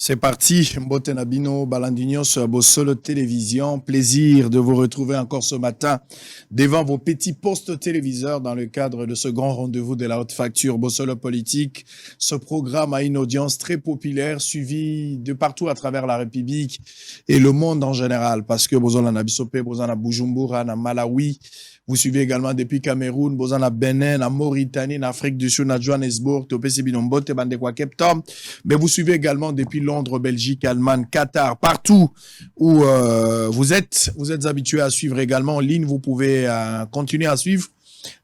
C'est parti, Mbote Nabino, Balandignos, Bossolo Télévision. Plaisir de vous retrouver encore ce matin devant vos petits postes téléviseurs dans le cadre de ce grand rendez-vous de la haute facture Bossolo Politique. Ce programme a une audience très populaire, suivie de partout à travers la République et le monde en général, parce que Bozona Nabisope, Bozona Bujumbura, na Malawi. Vous suivez également depuis Cameroun, Bozana Bénin, en Mauritanie, en Afrique du Sud, à Johannesburg, Topé Binombote, Bandekwa Cape Town. Mais vous suivez également depuis Londres, Belgique, Allemagne, Qatar, partout où vous êtes habitués à suivre également en ligne. Vous pouvez continuer à suivre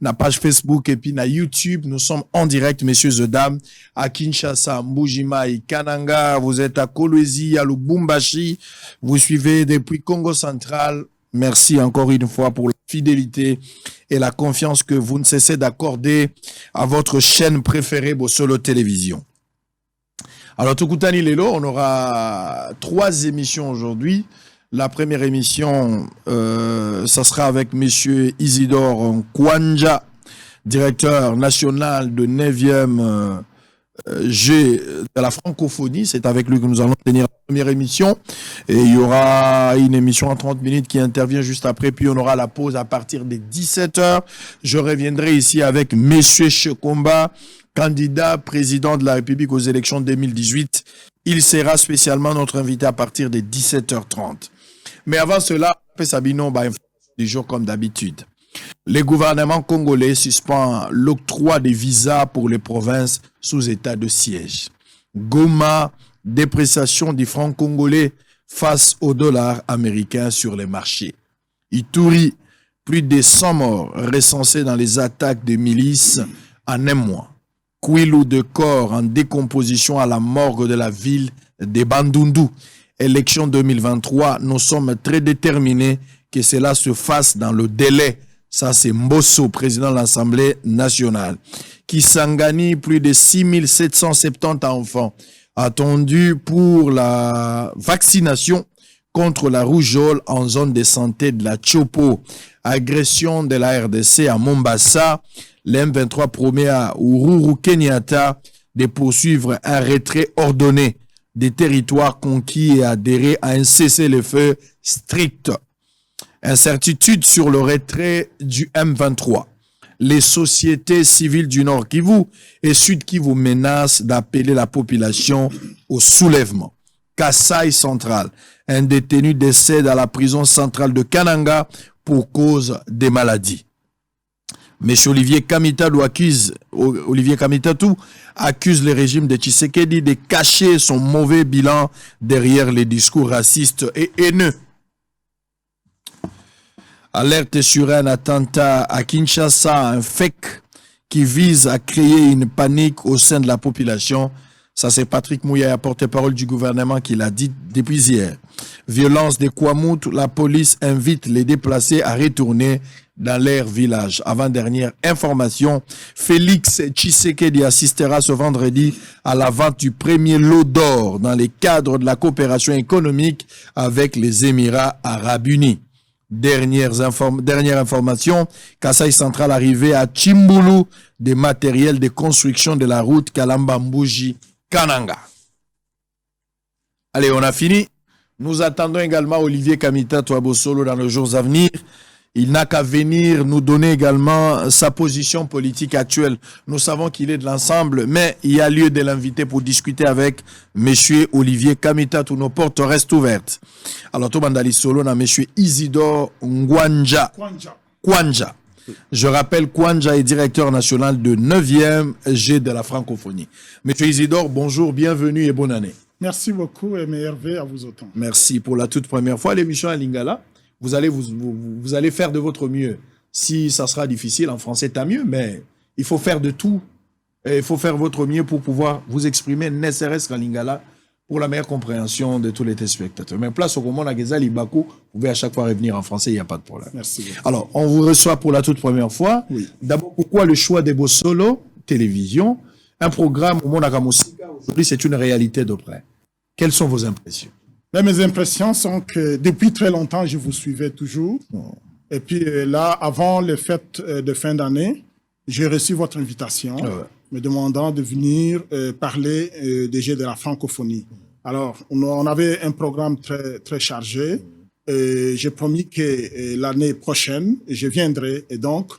la page Facebook et puis na YouTube. Nous sommes en direct, messieurs et dames, à Kinshasa, Mbujimai, Kananga. Vous êtes à Kolwezi, à Lubumbashi. Vous suivez depuis Congo Central. Merci encore une fois pour la fidélité et la confiance que vous ne cessez d'accorder à votre chaîne préférée, Bossolo Télévision. Alors, Tukutani Lelo, on aura 3 émissions aujourd'hui. La première émission, ça sera avec monsieur Isidore Kwanja, directeur national de 9e G de la francophonie. C'est avec lui que nous allons tenir la première émission. Et il y aura une émission en 30 minutes qui intervient juste après. Puis on aura la pause à partir des 17h. Je reviendrai ici avec monsieur Chekomba, candidat président de la République aux élections 2018. Il sera spécialement notre invité à partir des 17h30. Mais avant cela, Sabino, information du jour comme d'habitude. Le gouvernement congolais suspend l'octroi des visas pour les provinces sous état de siège. Goma, dépréciation du franc congolais face au dollar américain sur les marchés. Ituri, plus de 100 morts recensés dans les attaques des milices en un mois. Kwilu de corps en décomposition à la morgue de la ville de Bandundu. Élection 2023, nous sommes très déterminés que cela se fasse dans le délai. Ça, c'est Mbosso, président de l'Assemblée nationale. Kisangani, plus de 6770 enfants attendus pour la vaccination contre la rougeole en zone de santé de la Tchopo. Agression de la RDC à Mombasa. L'M23 promet à Uhuru Kenyatta de poursuivre un retrait ordonné des territoires conquis et adhérer à un cessez-le-feu strict. Incertitude sur le retrait du M23. Les sociétés civiles du Nord Kivu et Sud Kivu menacent d'appeler la population au soulèvement. Kasaï central. Un détenu décède à la prison centrale de Kananga pour cause des maladies. Monsieur Olivier Kamitatou accuse le régime de Tshisekedi de cacher son mauvais bilan derrière les discours racistes et haineux. Alerte sur un attentat à Kinshasa, un fake qui vise à créer une panique au sein de la population. Ça, c'est Patrick Mouya, porte-parole du gouvernement, qui l'a dit depuis hier. Violence des Kwamouth, la police invite les déplacés à retourner dans leur village. Avant-dernière information, Félix Tshisekedi assistera ce vendredi à la vente du premier lot d'or dans le cadre de la coopération économique avec les Émirats Arabes Unis. Dernière information, Kasaï Central arrivé à Chimbulu, des matériels de construction de la route Kalamba-Mbuji-Kananga. Allez, on a fini. Nous attendons également Olivier Kamitatou Bossolo dans les jours à venir. Il n'a qu'à venir nous donner également sa position politique actuelle. Nous savons qu'il est de l'ensemble, mais il y a lieu de l'inviter pour discuter avec monsieur Olivier Kamitatou. Nos portes restent ouvertes. Alors, tout bandali solo na monsieur Isidore Kwanja. Je rappelle, Kwanja est directeur national de 9e G de la francophonie. Monsieur Isidore, bonjour, bienvenue et bonne année. Merci beaucoup et Hervé à vous autant. Merci pour la toute première fois. L'émission à Lingala. Vous allez faire de votre mieux. Si ça sera difficile en français, tant mieux, mais il faut faire de tout. Et il faut faire votre mieux pour pouvoir vous exprimer, ne serait-ce qu'en lingala, pour la meilleure compréhension de tous les téléspectateurs. Mais place au moment à Libakou, vous pouvez à chaque fois revenir en français, il n'y a pas de problème. Merci. Alors, on vous reçoit pour la toute première fois. Oui. D'abord, pourquoi le choix des Bossolo Télévision? Un programme au monde à aujourd'hui, c'est une réalité de près. Quelles sont vos impressions? Mes impressions sont que depuis très longtemps, je vous suivais toujours. Et puis là, avant les fêtes de fin d'année, j'ai reçu votre invitation me demandant de venir parler des Jeux de la francophonie. Alors, on avait un programme très, très chargé. J'ai promis que l'année prochaine, je viendrai. Et donc,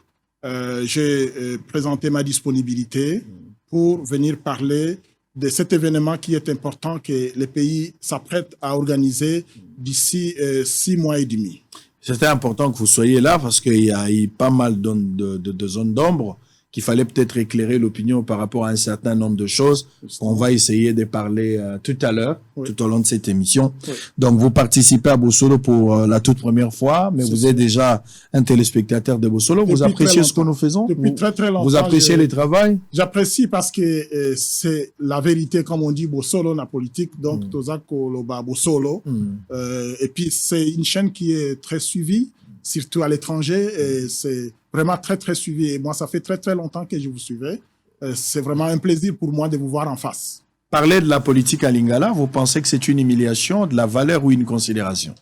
j'ai présenté ma disponibilité pour venir parler de cet événement qui est important que les pays s'apprêtent à organiser d'ici 6 mois et demi. C'était important que vous soyez là parce qu'il y a eu pas mal de zones d'ombre qu'il fallait peut-être éclairer l'opinion par rapport à un certain nombre de choses qu'on va essayer de parler tout à l'heure, tout au long de cette émission. Oui. Donc, vous participez à Bossolo pour la toute première fois, mais vous êtes déjà un téléspectateur de Bossolo. Vous appréciez ce que nous faisons? Depuis très, très longtemps. Vous appréciez les travail? J'apprécie parce que c'est la vérité, comme on dit, Bossolo, la politique, donc Tozako Loba Bossolo. Et puis, c'est une chaîne qui est très suivie, surtout à l'étranger, et c'est vraiment très, très suivi. Et moi, ça fait très, très longtemps que je vous suivais. C'est vraiment un plaisir pour moi de vous voir en face. Parler de la politique à Lingala, vous pensez que c'est une humiliation, de la valeur ou une considération?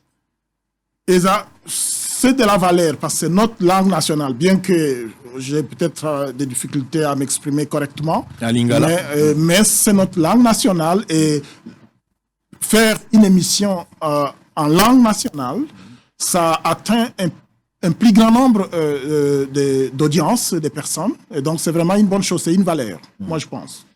C'est de la valeur, parce que c'est notre langue nationale, bien que j'ai peut-être des difficultés à m'exprimer correctement. À Lingala. Mais c'est notre langue nationale, et faire une émission en langue nationale, ça atteint un plus grand nombre d'audiences, de personnes. Et donc, c'est vraiment une bonne chose, c'est une valeur, moi, je pense.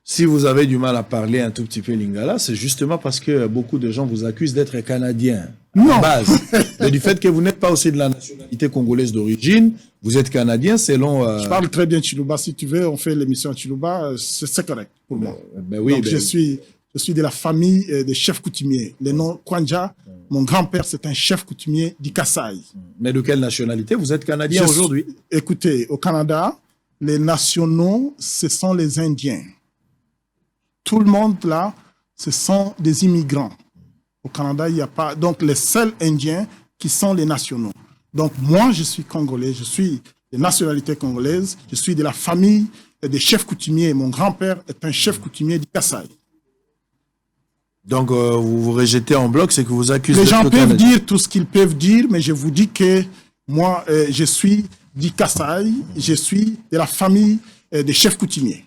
Si vous avez du mal à parler un tout petit peu lingala, c'est justement parce que beaucoup de gens vous accusent d'être canadien. Non. À base. Et du fait que vous n'êtes pas aussi de la nationalité congolaise d'origine, vous êtes canadien selon... Je parle très bien Chiluba. Si tu veux, on fait l'émission Chiluba. C'est correct pour moi. Oui, donc, je suis de la famille des chefs coutumiers. Le nom Kwanja, mon grand-père, c'est un chef coutumier du Kasaï. Mais de quelle nationalité? Vous êtes canadien aujourd'hui? Écoutez, au Canada, les nationaux, ce sont les Indiens. Tout le monde là, ce sont des immigrants. Au Canada, il n'y a pas... Donc, les seuls Indiens qui sont les nationaux. Donc, moi, je suis congolais, je suis de nationalité congolaise, je suis de la famille des chefs coutumiers. Mon grand-père est un chef coutumier du Kasaï. Donc, vous vous rejetez en bloc, c'est que vous accusez... Les gens peuvent dire tout ce qu'ils peuvent dire, mais je vous dis que moi, je suis du Kasaï, je suis de la famille des chefs coutumiers.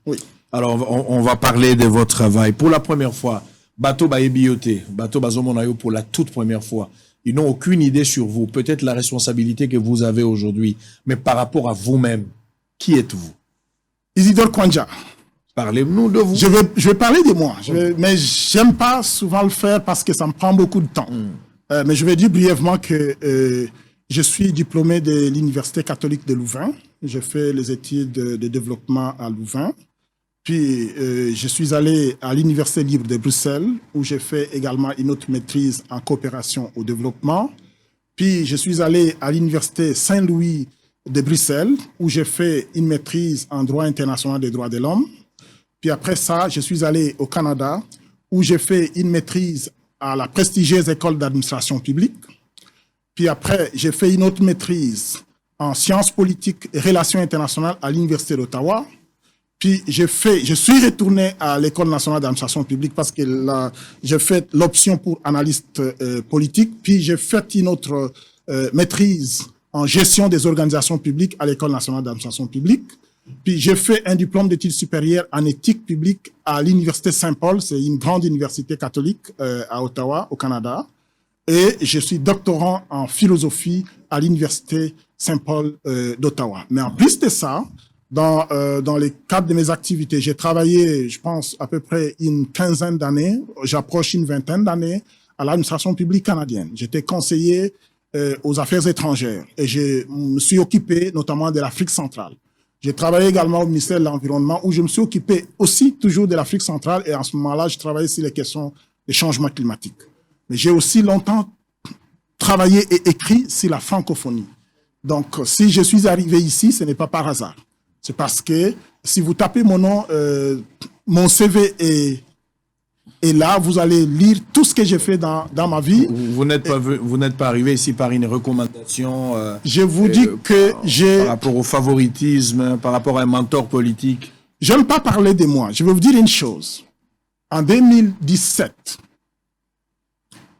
Oui. Alors, on va parler de votre travail. Pour la première fois, Bato Baebiote, Bato Bazomonayo, pour la toute première fois, ils n'ont aucune idée sur vous, peut-être la responsabilité que vous avez aujourd'hui, mais par rapport à vous-même, qui êtes-vous? Isidore Kwanja. Parlez-nous de vous. Je vais parler de moi, mais j'aime pas souvent le faire parce que ça me prend beaucoup de temps. Mais je vais dire brièvement que je suis diplômé de l'Université catholique de Louvain. J'ai fait les études de développement à Louvain. Puis, je suis allé à l'Université libre de Bruxelles, où j'ai fait également une autre maîtrise en coopération au développement. Puis, je suis allé à l'Université Saint-Louis de Bruxelles, où j'ai fait une maîtrise en droit international des droits de l'homme. Puis après ça, je suis allé au Canada, où j'ai fait une maîtrise à la prestigieuse école d'administration publique. Puis après, j'ai fait une autre maîtrise en sciences politiques et relations internationales à l'Université d'Ottawa. Puis je suis retourné à l'École nationale d'administration publique parce que là, j'ai fait l'option pour analyste politique. Puis j'ai fait une autre maîtrise en gestion des organisations publiques à l'École nationale d'administration publique. Puis j'ai fait un diplôme d'études supérieures en éthique publique à l'Université Saint-Paul. C'est une grande université catholique à Ottawa, au Canada. Et je suis doctorant en philosophie à l'Université Saint-Paul d'Ottawa. Mais en plus de ça, dans le cadre de mes activités, j'ai travaillé, je pense, à peu près une quinzaine d'années, j'approche une vingtaine d'années, à l'administration publique canadienne. J'étais conseiller aux affaires étrangères et je me suis occupé notamment de l'Afrique centrale. J'ai travaillé également au ministère de l'Environnement où je me suis occupé aussi toujours de l'Afrique centrale et en ce moment-là, je travaillais sur les questions des changements climatiques. Mais j'ai aussi longtemps travaillé et écrit sur la francophonie. Donc, si je suis arrivé ici, ce n'est pas par hasard. C'est parce que si vous tapez mon nom, mon CV est là, vous allez lire tout ce que j'ai fait dans ma vie. Vous n'êtes pas arrivé ici par une recommandation. Je vous dis que j'ai... Par rapport au favoritisme, par rapport à un mentor politique. Je n'aime pas parler de moi. Je vais vous dire une chose. En 2017,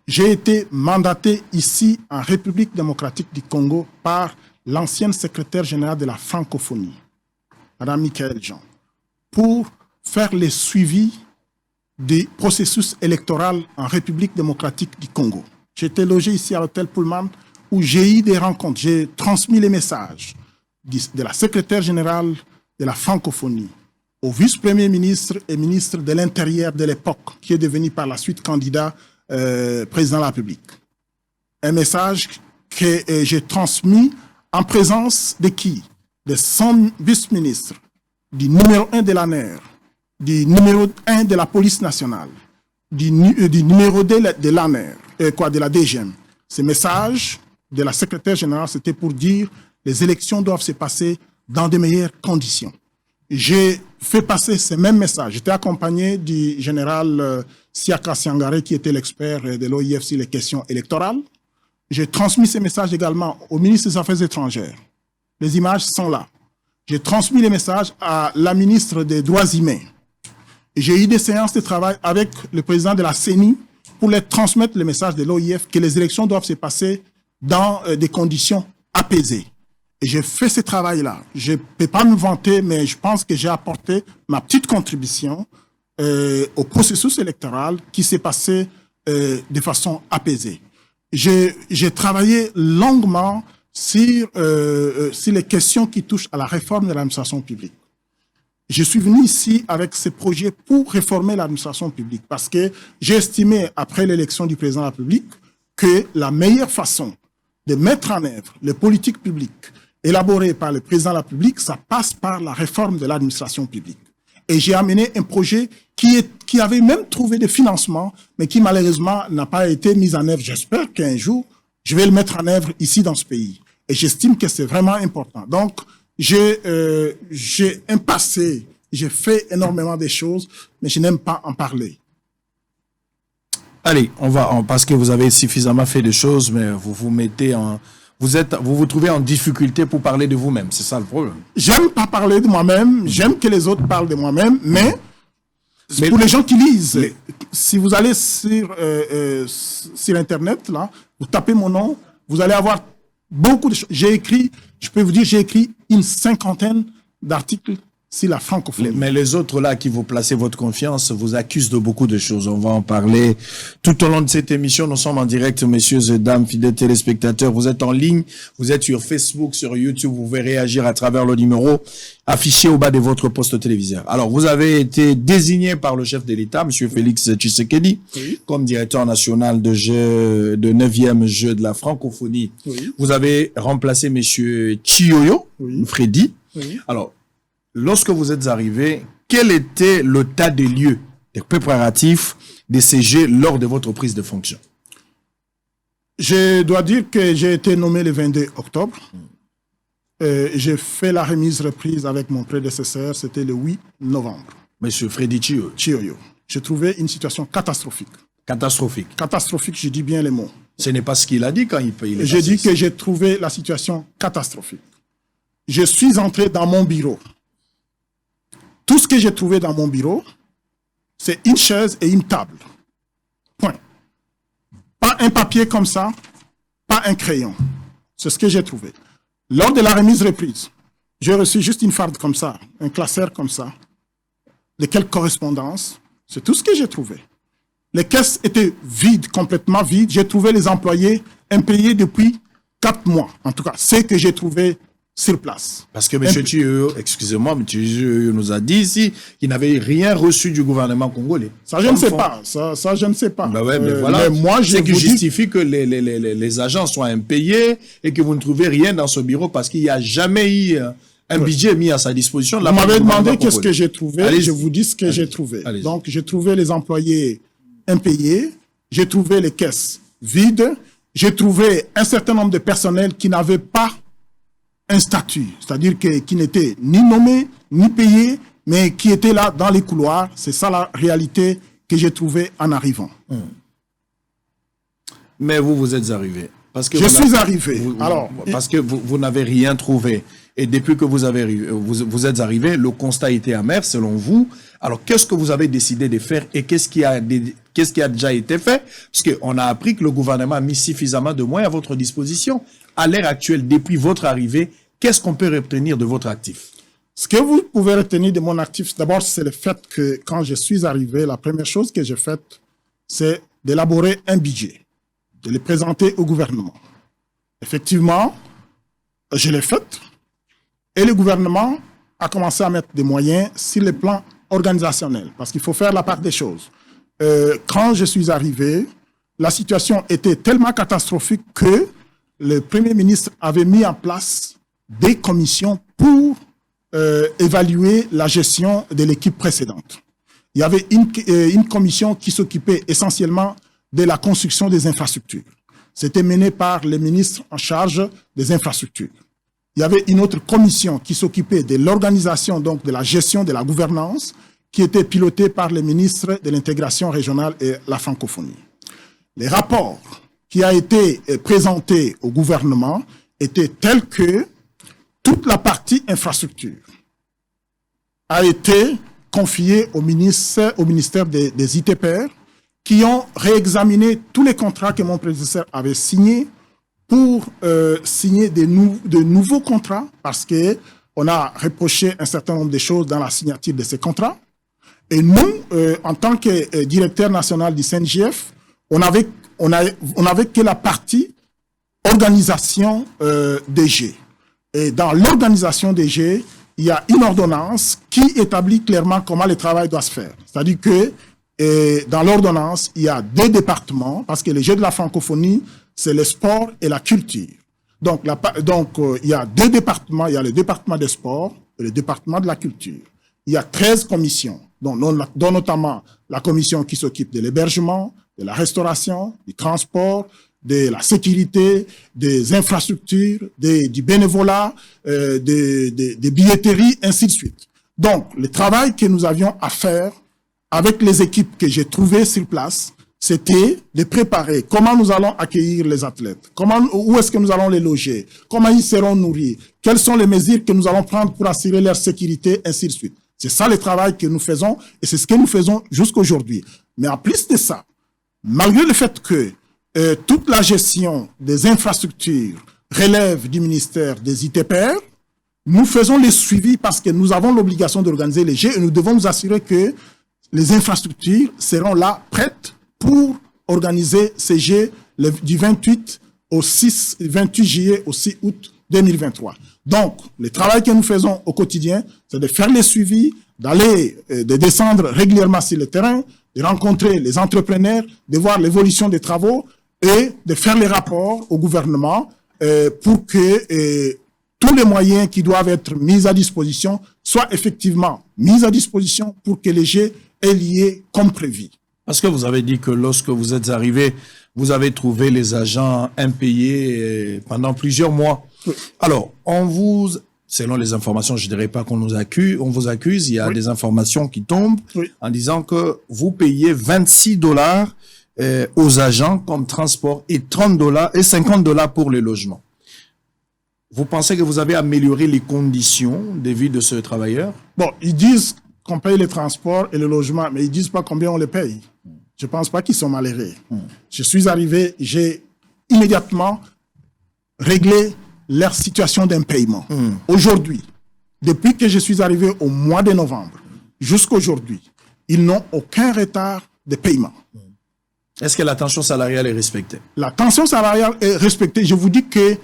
j'ai été mandaté ici en République démocratique du Congo par l'ancienne secrétaire générale de la francophonie, Madame Michaël Jean, pour faire le suivi du processus électoral en République démocratique du Congo. J'étais logé ici à l'hôtel Pullman où j'ai eu des rencontres. J'ai transmis les messages de la secrétaire générale de la francophonie au vice-premier ministre et ministre de l'Intérieur de l'époque, qui est devenu par la suite candidat président de la République. Un message que j'ai transmis en présence de qui? De son vice-ministre, du numéro 1 de l'ANER, du numéro 1 de la police nationale, du numéro 2 de l'ANER, de la DGM. Ces messages de la secrétaire générale, c'était pour dire les élections doivent se passer dans de meilleures conditions. J'ai fait passer ces mêmes messages. J'étais accompagné du général Siaka Siangare, qui était l'expert de l'OIF sur les questions électorales. J'ai transmis ces messages également au ministre des Affaires étrangères. Les images sont là. J'ai transmis les messages à la ministre des Droits humains. J'ai eu des séances de travail avec le président de la CENI pour les transmettre le message de l'OIF que les élections doivent se passer dans des conditions apaisées. Et j'ai fait ce travail-là. Je ne peux pas me vanter, mais je pense que j'ai apporté ma petite contribution au processus électoral qui s'est passé de façon apaisée. J'ai travaillé longuement sur les questions qui touchent à la réforme de l'administration publique. Je suis venu ici avec ce projet pour réformer l'administration publique parce que j'ai estimé, après l'élection du président de la République, que la meilleure façon de mettre en œuvre les politiques publiques élaborées par le président de la République, ça passe par la réforme de l'administration publique. Et j'ai amené un projet qui avait même trouvé des financements, mais qui malheureusement n'a pas été mis en œuvre. J'espère qu'un jour, je vais le mettre en œuvre ici dans ce pays. Et j'estime que c'est vraiment important. Donc, j'ai un passé, j'ai fait énormément de choses, mais je n'aime pas en parler. Allez, parce que vous avez suffisamment fait de choses, mais vous vous trouvez en difficulté pour parler de vous-même. C'est ça le problème. J'aime pas parler de moi-même. J'aime que les autres parlent de moi-même, mais pour les gens qui lisent, si vous allez sur Internet, là, vous tapez mon nom, vous allez avoir beaucoup de choses. Je peux vous dire, j'ai écrit une 50aine d'articles sur la francophonie. Mais les autres là qui vous placez votre confiance vous accusent de beaucoup de choses. On va en parler tout au long de cette émission. Nous sommes en direct, messieurs et dames, fidèles téléspectateurs. Vous êtes en ligne, vous êtes sur Facebook, sur YouTube. Vous pouvez réagir à travers le numéro affiché au bas de votre poste téléviseur. Alors, vous avez été désigné par le chef de l'État, monsieur Félix Tshisekedi, oui, comme directeur national de 9e jeu de la francophonie. Oui. Vous avez remplacé monsieur Chiyoyo, oui, Freddy. Oui. Alors, lorsque vous êtes arrivé, quel était l'état des lieux, des préparatifs des CG lors de votre prise de fonction? Je dois dire que j'ai été nommé le 22 octobre. J'ai fait la remise-reprise avec mon prédécesseur, c'était le 8 novembre. Monsieur Freddy Chiyoyo. J'ai trouvé une situation catastrophique. Catastrophique. Catastrophique, je dis bien les mots. Ce n'est pas ce qu'il a dit quand il est J'ai dit que j'ai trouvé la situation catastrophique. Je suis entré dans mon bureau. Tout ce que j'ai trouvé dans mon bureau, c'est une chaise et une table. Point. Pas un papier comme ça, pas un crayon. C'est ce que j'ai trouvé. Lors de la remise-reprise, j'ai reçu juste une farde comme ça, un classeur comme ça, de quelques correspondances. C'est tout ce que j'ai trouvé. Les caisses étaient vides, complètement vides. J'ai trouvé les employés impayés depuis 4 mois. En tout cas, c'est que j'ai trouvé sur place. Parce que M. Chiyoyo, excusez-moi, M. Chiyoyo nous a dit ici qu'il n'avait rien reçu du gouvernement congolais. Ça, je ne sais pas. Ça, je ne sais pas. Ben ouais, mais voilà. Mais moi, c'est qui justifie que les agents soient impayés et que vous ne trouvez rien dans ce bureau parce qu'il n'y a jamais eu un budget mis à sa disposition. Vous m'avez demandé qu'est-ce que j'ai trouvé. Allez, je vous dis ce que j'ai trouvé. Donc, j'ai trouvé les employés impayés. J'ai trouvé les caisses vides. J'ai trouvé un certain nombre de personnels qui n'avaient pas un statut, c'est-à-dire qui n'était ni nommé, ni payé, mais qui était là dans les couloirs. C'est ça la réalité que j'ai trouvée en arrivant. Mais vous êtes arrivé. Parce que je suis arrivé. Parce que vous n'avez rien trouvé. Et depuis que vous êtes arrivé, le constat était amer selon vous. Alors, qu'est-ce que vous avez décidé de faire et qu'est-ce qui a déjà été fait? Parce qu'on a appris que le gouvernement a mis suffisamment de moyens à votre disposition. À l'heure actuelle, depuis votre arrivée, qu'est-ce qu'on peut retenir de votre actif? Ce que vous pouvez retenir de mon actif, d'abord, c'est le fait que quand je suis arrivé, la première chose que j'ai faite, c'est d'élaborer un budget, de le présenter au gouvernement. Effectivement, je l'ai fait et le gouvernement a commencé à mettre des moyens sur le plan organisationnel, parce qu'il faut faire la part des choses. Quand je suis arrivé, la situation était tellement catastrophique que le Premier ministre avait mis en place des commissions pour évaluer la gestion de l'équipe précédente. Il y avait une commission qui s'occupait essentiellement de la construction des infrastructures. C'était mené par le ministre en charge des infrastructures. Il y avait une autre commission qui s'occupait de l'organisation, donc de la gestion de la gouvernance, qui était pilotée par le ministre de l'intégration régionale et la francophonie. Les rapports qui a été présentés au gouvernement étaient tels que toute la partie infrastructure a été confiée au ministère des ITPR, qui ont réexaminé tous les contrats que mon prédécesseur avait signés pour signer de nouveaux contrats, parce qu'on a reproché un certain nombre de choses dans la signature de ces contrats. Et nous, en tant que directeur national du CNJF, on avait que la partie organisation DG. Et dans l'organisation DG, il y a une ordonnance qui établit clairement comment le travail doit se faire. C'est-à-dire que dans l'ordonnance, il y a 2 départements, parce que les Jeux de la francophonie, c'est le sport et la culture. Donc, il y a 2 départements, il y a le département des sports et le département de la culture. Il y a 13 commissions, dont notamment la commission qui s'occupe de l'hébergement, de la restauration, du transport, de la sécurité, des infrastructures, du bénévolat, des billetteries, ainsi de suite. Donc, le travail que nous avions à faire avec les équipes que j'ai trouvées sur place, c'était de préparer comment nous allons accueillir les athlètes, où est-ce que nous allons les loger, comment ils seront nourris, quelles sont les mesures que nous allons prendre pour assurer leur sécurité, ainsi de suite. C'est ça le travail que nous faisons et c'est ce que nous faisons jusqu'aujourd'hui. Mais en plus de ça, malgré le fait que toute la gestion des infrastructures relève du ministère des ITPR, nous faisons les suivis parce que nous avons l'obligation d'organiser les Jeux et nous devons nous assurer que les infrastructures seront là, prêtes pour organiser ces Jeux du 28 juillet au 6 août 2023. Donc, le travail que nous faisons au quotidien, c'est de faire les suivis, de descendre régulièrement sur le terrain, de rencontrer les entrepreneurs, de voir l'évolution des travaux et de faire les rapports au gouvernement pour que tous les moyens qui doivent être mis à disposition soient effectivement mis à disposition pour que les Jeux aient lieu comme prévu. Parce que vous avez dit que lorsque vous êtes arrivé, vous avez trouvé les agents impayés pendant plusieurs mois. Oui. Alors, selon les informations, je ne dirais pas qu'on nous accuse, on vous accuse, il y a des informations qui tombent en disant que vous payez $26 aux agents comme transport et $30 et $50 pour le logement. Vous pensez que vous avez amélioré les conditions de vie de ce travailleur? Bon, ils disent qu'on paye les transports et le logement, mais ils disent pas combien on les paye. Je pense pas qu'ils sont malheureux. Je suis arrivé, j'ai immédiatement réglé leur situation d'impayement. Aujourd'hui, depuis que je suis arrivé au mois de novembre, jusqu'aujourd'hui, ils n'ont aucun retard de paiement. Est-ce que la tension salariale est respectée? La tension salariale est respectée. Je vous dis que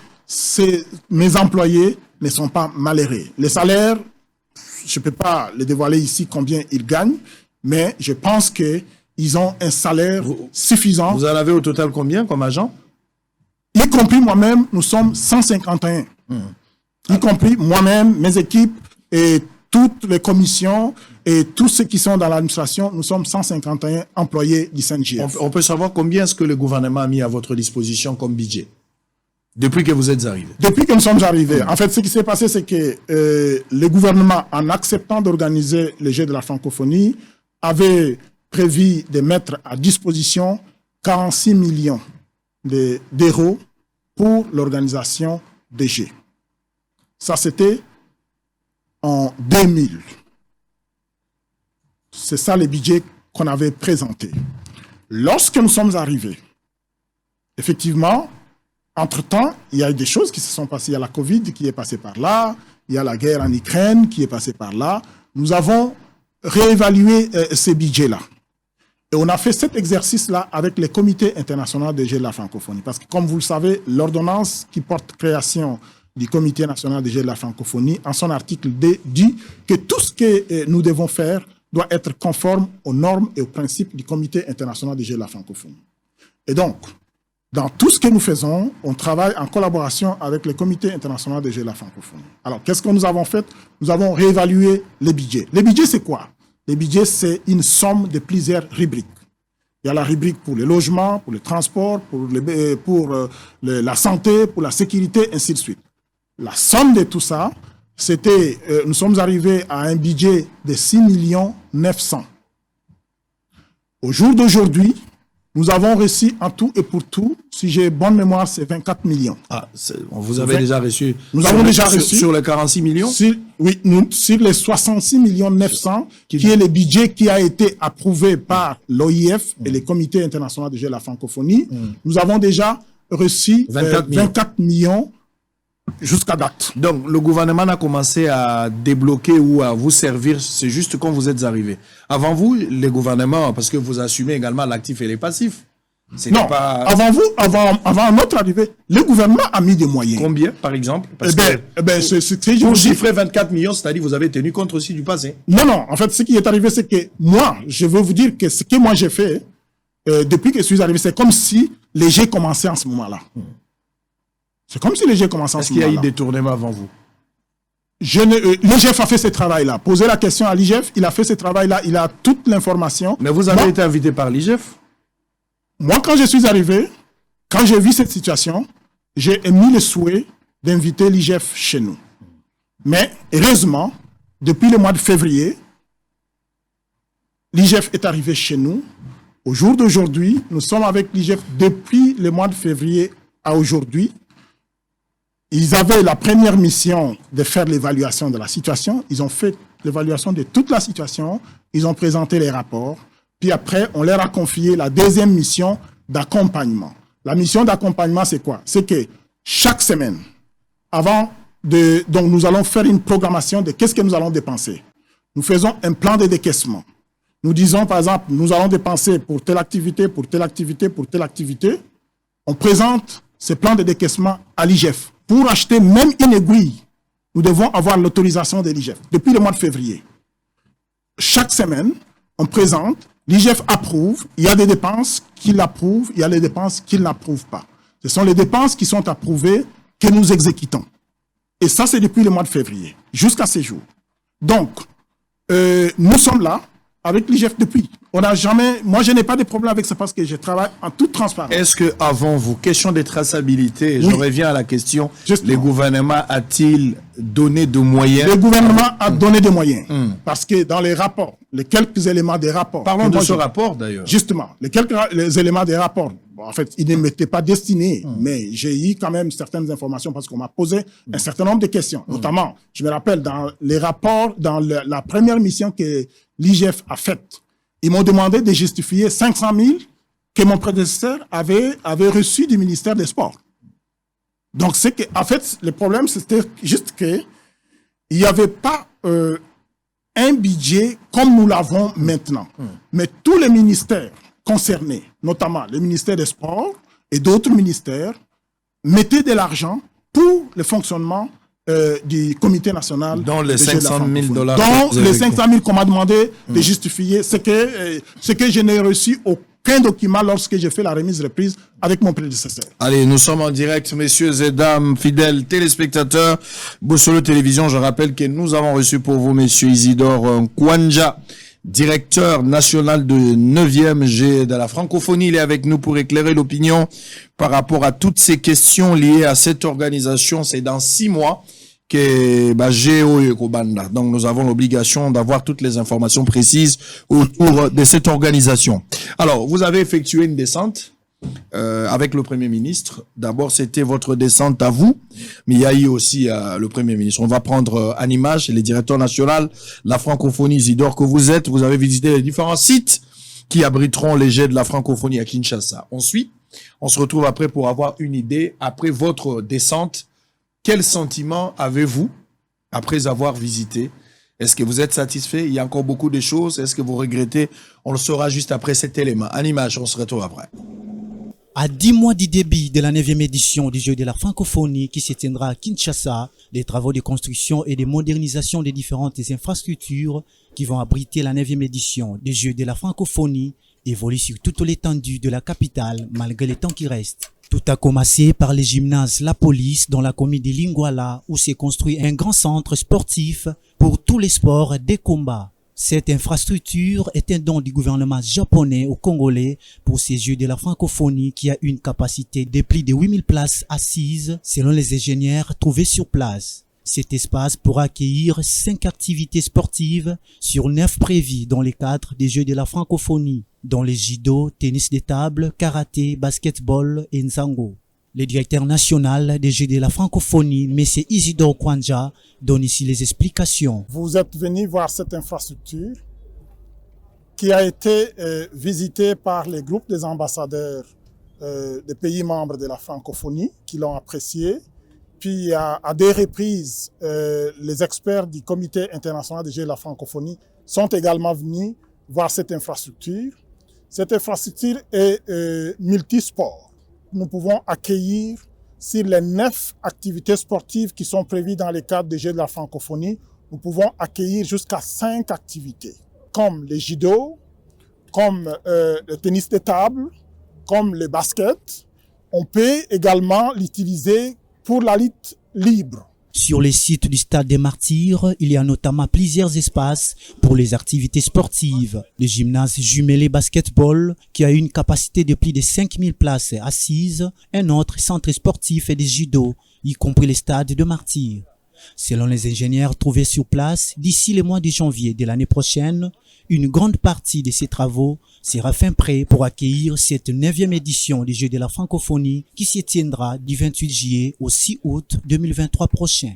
mes employés ne sont pas malheureux. Les salaires, je ne peux pas les dévoiler ici combien ils gagnent, mais je pense qu'ils ont un salaire suffisant. Vous en avez au total combien comme agent? Y compris moi-même, nous sommes 151. Y compris moi-même, mes équipes et toutes les commissions et tous ceux qui sont dans l'administration, nous sommes 151 employés du CNJF. On peut savoir combien est-ce que le gouvernement a mis à votre disposition comme budget depuis que vous êtes arrivé? Depuis que nous sommes arrivés. En fait, ce qui s'est passé, c'est que le gouvernement, en acceptant d'organiser les Jeux de la francophonie, avait prévu de mettre à disposition 46 millions d'euros pour l'organisation des Jeux. Ça, c'était en 2000. C'est ça le budget qu'on avait présenté. Lorsque nous sommes arrivés, effectivement, entre-temps, il y a eu des choses qui se sont passées. Il y a la Covid qui est passée par là, il il y a la guerre en Ukraine qui est passée par là. Nous avons réévalué ces budgets-là. Et on a fait cet exercice-là avec les comités internationaux des Jeux de la francophonie. Parce que, comme vous le savez, l'ordonnance qui porte création du Comité national des Jeux de la francophonie, en son article D, dit que tout ce que nous devons faire doit être conforme aux normes et aux principes du Comité international des Jeux de la francophonie. Et donc, dans tout ce que nous faisons, on travaille en collaboration avec le Comité international des Jeux de la francophonie. Alors, qu'est-ce que nous avons fait? Nous avons réévalué les budgets. Les budgets, c'est quoi? Les budgets, c'est une somme de plusieurs rubriques. Il y a la rubrique pour le logement, pour le transport, pour la santé, pour la sécurité, ainsi de suite. La somme de tout ça, c'était, nous sommes arrivés à un budget de 6 900 000. Au jour d'aujourd'hui, nous avons reçu en tout et pour tout, si j'ai bonne mémoire, c'est 24 millions. Ah, vous avez déjà reçu. Nous avons déjà reçu. Sur les 46 millions? Oui, sur les 66 900 000, qui est le budget qui a été approuvé par l'OIF et le Comité international des Jeux de la francophonie. Nous avons déjà reçu 24 millions jusqu'à date. Donc, le gouvernement a commencé à débloquer ou à vous servir, c'est juste quand vous êtes arrivé. Avant vous, les gouvernements, parce que vous assumez également l'actif et les passifs. Non, pas... avant notre arrivée, le gouvernement a mis des moyens. Combien, par exemple? Parce pour chiffrer 24 millions, c'est-à-dire que vous avez tenu compte aussi du passé. Non, en fait, ce qui est arrivé, c'est que moi, je veux vous dire que ce que moi j'ai fait, depuis que je suis arrivé, c'est comme si les jets commençaient en ce moment-là. C'est comme si les jets commençaient en ce moment-là. Est-ce qu'il y a eu des tournements avant vous? L'IGF a fait ce travail-là. Posez la question à l'IGF, il a fait ce travail-là, il a toute l'information. Mais vous avez été invité par l'IGF? Moi, quand je suis arrivé, quand j'ai vu cette situation, j'ai émis le souhait d'inviter l'IGF chez nous. Mais heureusement, depuis le mois de février, l'IGF est arrivé chez nous. Au jour d'aujourd'hui, nous sommes avec l'IGF depuis le mois de février à aujourd'hui. Ils avaient la première mission de faire l'évaluation de la situation. Ils ont fait l'évaluation de toute la situation. Ils ont présenté les rapports. Puis après, on leur a confié la deuxième mission d'accompagnement. La mission d'accompagnement, c'est quoi? C'est que chaque semaine, donc nous allons faire une programmation de qu'est-ce que nous allons dépenser. Nous faisons un plan de décaissement. Nous disons, par exemple, nous allons dépenser pour telle activité, pour telle activité, pour telle activité. On présente ce plan de décaissement à l'IGF. Pour acheter même une aiguille, nous devons avoir l'autorisation de l'IGF depuis le mois de février. Chaque semaine, on présente, l'IGF approuve, il y a des dépenses qu'il approuve, il y a les dépenses qu'il n'approuve pas. Ce sont les dépenses qui sont approuvées que nous exécutons. Et ça, c'est depuis le mois de février, jusqu'à ces jours. Donc, nous sommes là avec l'IGF depuis. On n'a jamais... Moi, je n'ai pas de problème avec ça parce que je travaille en toute transparence. Est-ce que, avant vous, question de traçabilité, oui. Je reviens à la question, le gouvernement a-t-il donné de moyens? Le gouvernement a donné des moyens. Parce que dans les rapports, les quelques éléments des rapports... Parlons de ce rapport, d'ailleurs. Justement, les éléments des rapports, bon, en fait, ils ne m'étaient pas destinés, mais j'ai eu quand même certaines informations parce qu'on m'a posé un certain nombre de questions. Notamment, je me rappelle, dans les rapports, dans la première mission que l'IGF a faite, ils m'ont demandé de justifier 500 000 que mon prédécesseur avait reçu du ministère des Sports. Donc, c'est que, en fait, le problème, c'était juste que il n'y avait pas un budget comme nous l'avons maintenant. Mais tous les ministères concernés, notamment le ministère des Sports et d'autres ministères, mettaient de l'argent pour le fonctionnement du comité national. Dans les 500 000 $. Dans les 500 000 qu'on m'a demandé de justifier, c'est que je n'ai reçu aucun document lorsque j'ai fait la remise-reprise avec mon prédécesseur. Allez, nous sommes en direct, messieurs et dames, fidèles téléspectateurs. Bossolo Télévision, je rappelle que nous avons reçu pour vous, messieurs Isidore Kwanja, directeur national de 9e G de la francophonie. Il est avec nous pour éclairer l'opinion par rapport à toutes ces questions liées à cette organisation. C'est dans 6 mois que Géo et Kobanda. Donc nous avons l'obligation d'avoir toutes les informations précises autour de cette organisation. Alors, vous avez effectué une descente avec le Premier ministre. D'abord, c'était votre descente à vous, mais il y a eu aussi le Premier ministre. On va prendre en image les directeurs nationaux, la francophonie Isidore que vous êtes. Vous avez visité les différents sites qui abriteront les Jeux de la francophonie à Kinshasa. Ensuite, on se retrouve après pour avoir une idée, après votre descente, quel sentiment avez-vous après avoir visité, est-ce que vous êtes satisfait? Il y a encore beaucoup de choses. Est-ce que vous regrettez? On le saura juste après cet élément. En image, on se retrouve après. À 10 mois du début de la 9e édition du Jeu de la francophonie qui se tiendra à Kinshasa, les travaux de construction et de modernisation des différentes infrastructures qui vont abriter la 9e édition du Jeu de la francophonie évoluent sur toute l'étendue de la capitale malgré les temps qui restent. Tout a commencé par les gymnases La Police dans la commune de Lingwala où s'est construit un grand centre sportif pour tous les sports des combats. Cette infrastructure est un don du gouvernement japonais aux Congolais pour ces Jeux de la francophonie qui a une capacité de plus de 8000 places assises selon les ingénieurs trouvés sur place. Cet espace pourra accueillir 5 activités sportives sur 9 prévues dans le cadre des Jeux de la francophonie, dont les judo, tennis de table, karaté, basketball et nzango. Le directeur national des Jeux de la francophonie, M. Isidore Kwanja, donne ici les explications. Vous êtes venu voir cette infrastructure qui a été visitée par les groupes des ambassadeurs des pays membres de la francophonie qui l'ont appréciée. Puis à des reprises, les experts du Comité international des Jeux de la francophonie sont également venus voir cette infrastructure. Cette infrastructure est multisport. Nous pouvons accueillir sur les 9 activités sportives qui sont prévues dans le cadre des Jeux de la francophonie, nous pouvons accueillir jusqu'à 5 activités, comme le judo, comme le tennis de table, comme le basket. On peut également l'utiliser pour la lutte libre. Sur les sites du Stade des Martyrs, il y a notamment plusieurs espaces pour les activités sportives. Le gymnase jumelé basketball, qui a une capacité de plus de 5000 places assises, un autre centre sportif et des judo, y compris le Stade de Martyrs. Selon les ingénieurs trouvés sur place, d'ici le mois de janvier de l'année prochaine, une grande partie de ces travaux sera fin prêt pour accueillir cette 9e édition des Jeux de la francophonie qui se tiendra du 28 juillet au 6 août 2023 prochain.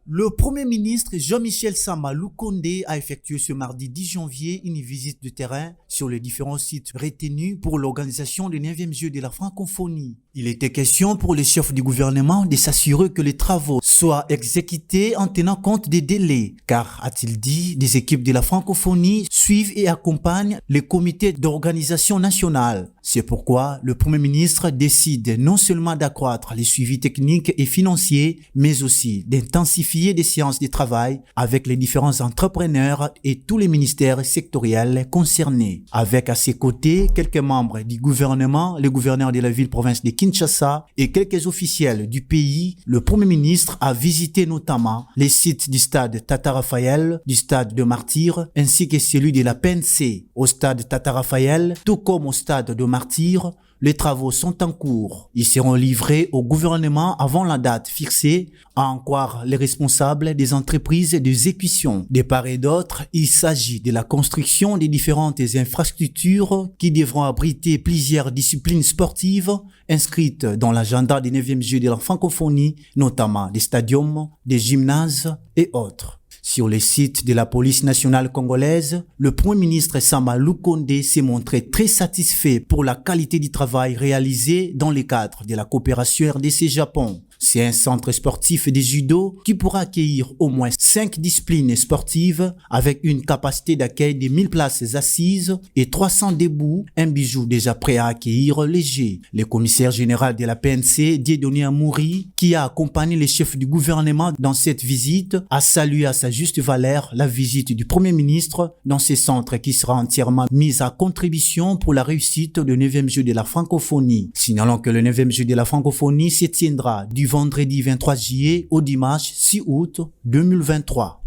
Le Premier ministre Jean-Michel Sama Lukonde a effectué ce mardi 10 janvier une visite de terrain sur les différents sites retenus pour l'organisation des 9e Jeux de la francophonie. Il était question pour les chefs du gouvernement de s'assurer que les travaux soient exécutés en tenant compte des délais, car, a-t-il dit, des équipes de la francophonie suivent et accompagnent les comités d'organisation nationale. C'est pourquoi le Premier ministre décide non seulement d'accroître les suivis techniques et financiers, mais aussi d'intensifier des séances de travail avec les différents entrepreneurs et tous les ministères sectoriels concernés. Avec à ses côtés quelques membres du gouvernement, le gouverneur de la ville-province de Kinshasa et quelques officiels du pays, le Premier ministre a visité notamment les sites du stade Tata Raphaël, du stade de Martyrs, ainsi que celui de la PNC. Au stade Tata Raphaël, tout comme au stade de Martyrs, les travaux sont en cours. Ils seront livrés au gouvernement avant la date fixée, à en croire les responsables des entreprises d'exécution. De part et d'autre, il s'agit de la construction des différentes infrastructures qui devront abriter plusieurs disciplines sportives inscrites dans l'agenda des 9e Jeux de la francophonie, notamment des stadiums, des gymnases et autres. Sur les sites de la police nationale congolaise, le Premier ministre Sama Lukonde s'est montré très satisfait pour la qualité du travail réalisé dans le cadre de la coopération RDC-Japon. C'est un centre sportif de judo qui pourra accueillir au moins 5 disciplines sportives avec une capacité d'accueil de 1000 places assises et 300 debout, un bijou déjà prêt à accueillir léger. Le commissaire général de la PNC, Dieudonné Amouri, qui a accompagné les chefs du gouvernement dans cette visite, a salué à sa juste valeur la visite du Premier ministre dans ce centre qui sera entièrement mis à contribution pour la réussite du 9e Jeu de la francophonie. Signalons que le 9e Jeu de la francophonie se tiendra du vendredi 23 juillet au dimanche 6 août 2023.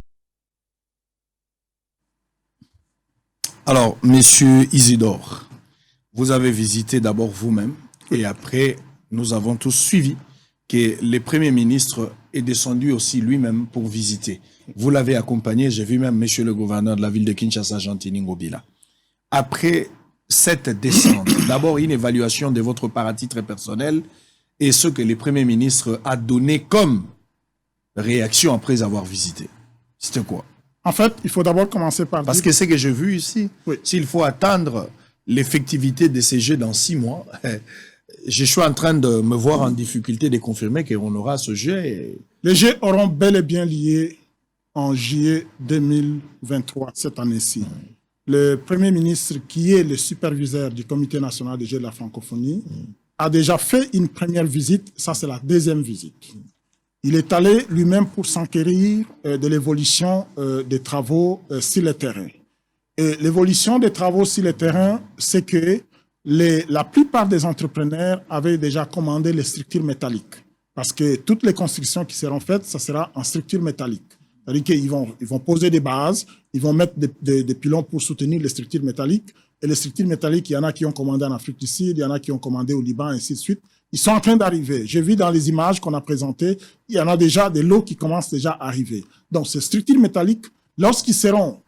Alors, Monsieur Isidore, vous avez visité d'abord vous-même et après, nous avons tous suivi que le Premier ministre est descendu aussi lui-même pour visiter. Vous l'avez accompagné, j'ai vu même Monsieur le gouverneur de la ville de Kinshasa, Jean-Tini Ngobila. Après cette descente, d'abord une évaluation de votre paratitre personnel et ce que le Premier ministre a donné comme réaction après avoir visité. C'était quoi? En fait, il faut d'abord commencer par Parce que c'est que j'ai vu ici, oui. S'il faut attendre l'effectivité de ces jeux dans 6 mois, je suis en train de me voir en difficulté de confirmer qu'on aura ce jet. Les jets auront bel et bien lié en juillet 2023, cette année-ci. Le Premier ministre, qui est le superviseur du Comité national des Jeux de la francophonie, a déjà fait une première visite. Ça, c'est la deuxième visite. Il est allé lui-même pour s'enquérir de l'évolution des travaux sur le terrain. Et l'évolution des travaux sur le terrain, c'est que la plupart des entrepreneurs avaient déjà commandé les structures métalliques. Parce que toutes les constructions qui seront faites, ça sera en structure métallique. C'est-à-dire qu'ils vont poser des bases, ils vont mettre des pylônes pour soutenir les structures métalliques. Et les structures métalliques, il y en a qui ont commandé en Afrique du Sud, il y en a qui ont commandé au Liban, et ainsi de suite. Ils sont en train d'arriver. J'ai vu dans les images qu'on a présentées, il y en a déjà des lots qui commencent déjà à arriver. Donc, ces structures métalliques, lorsqu'ils seront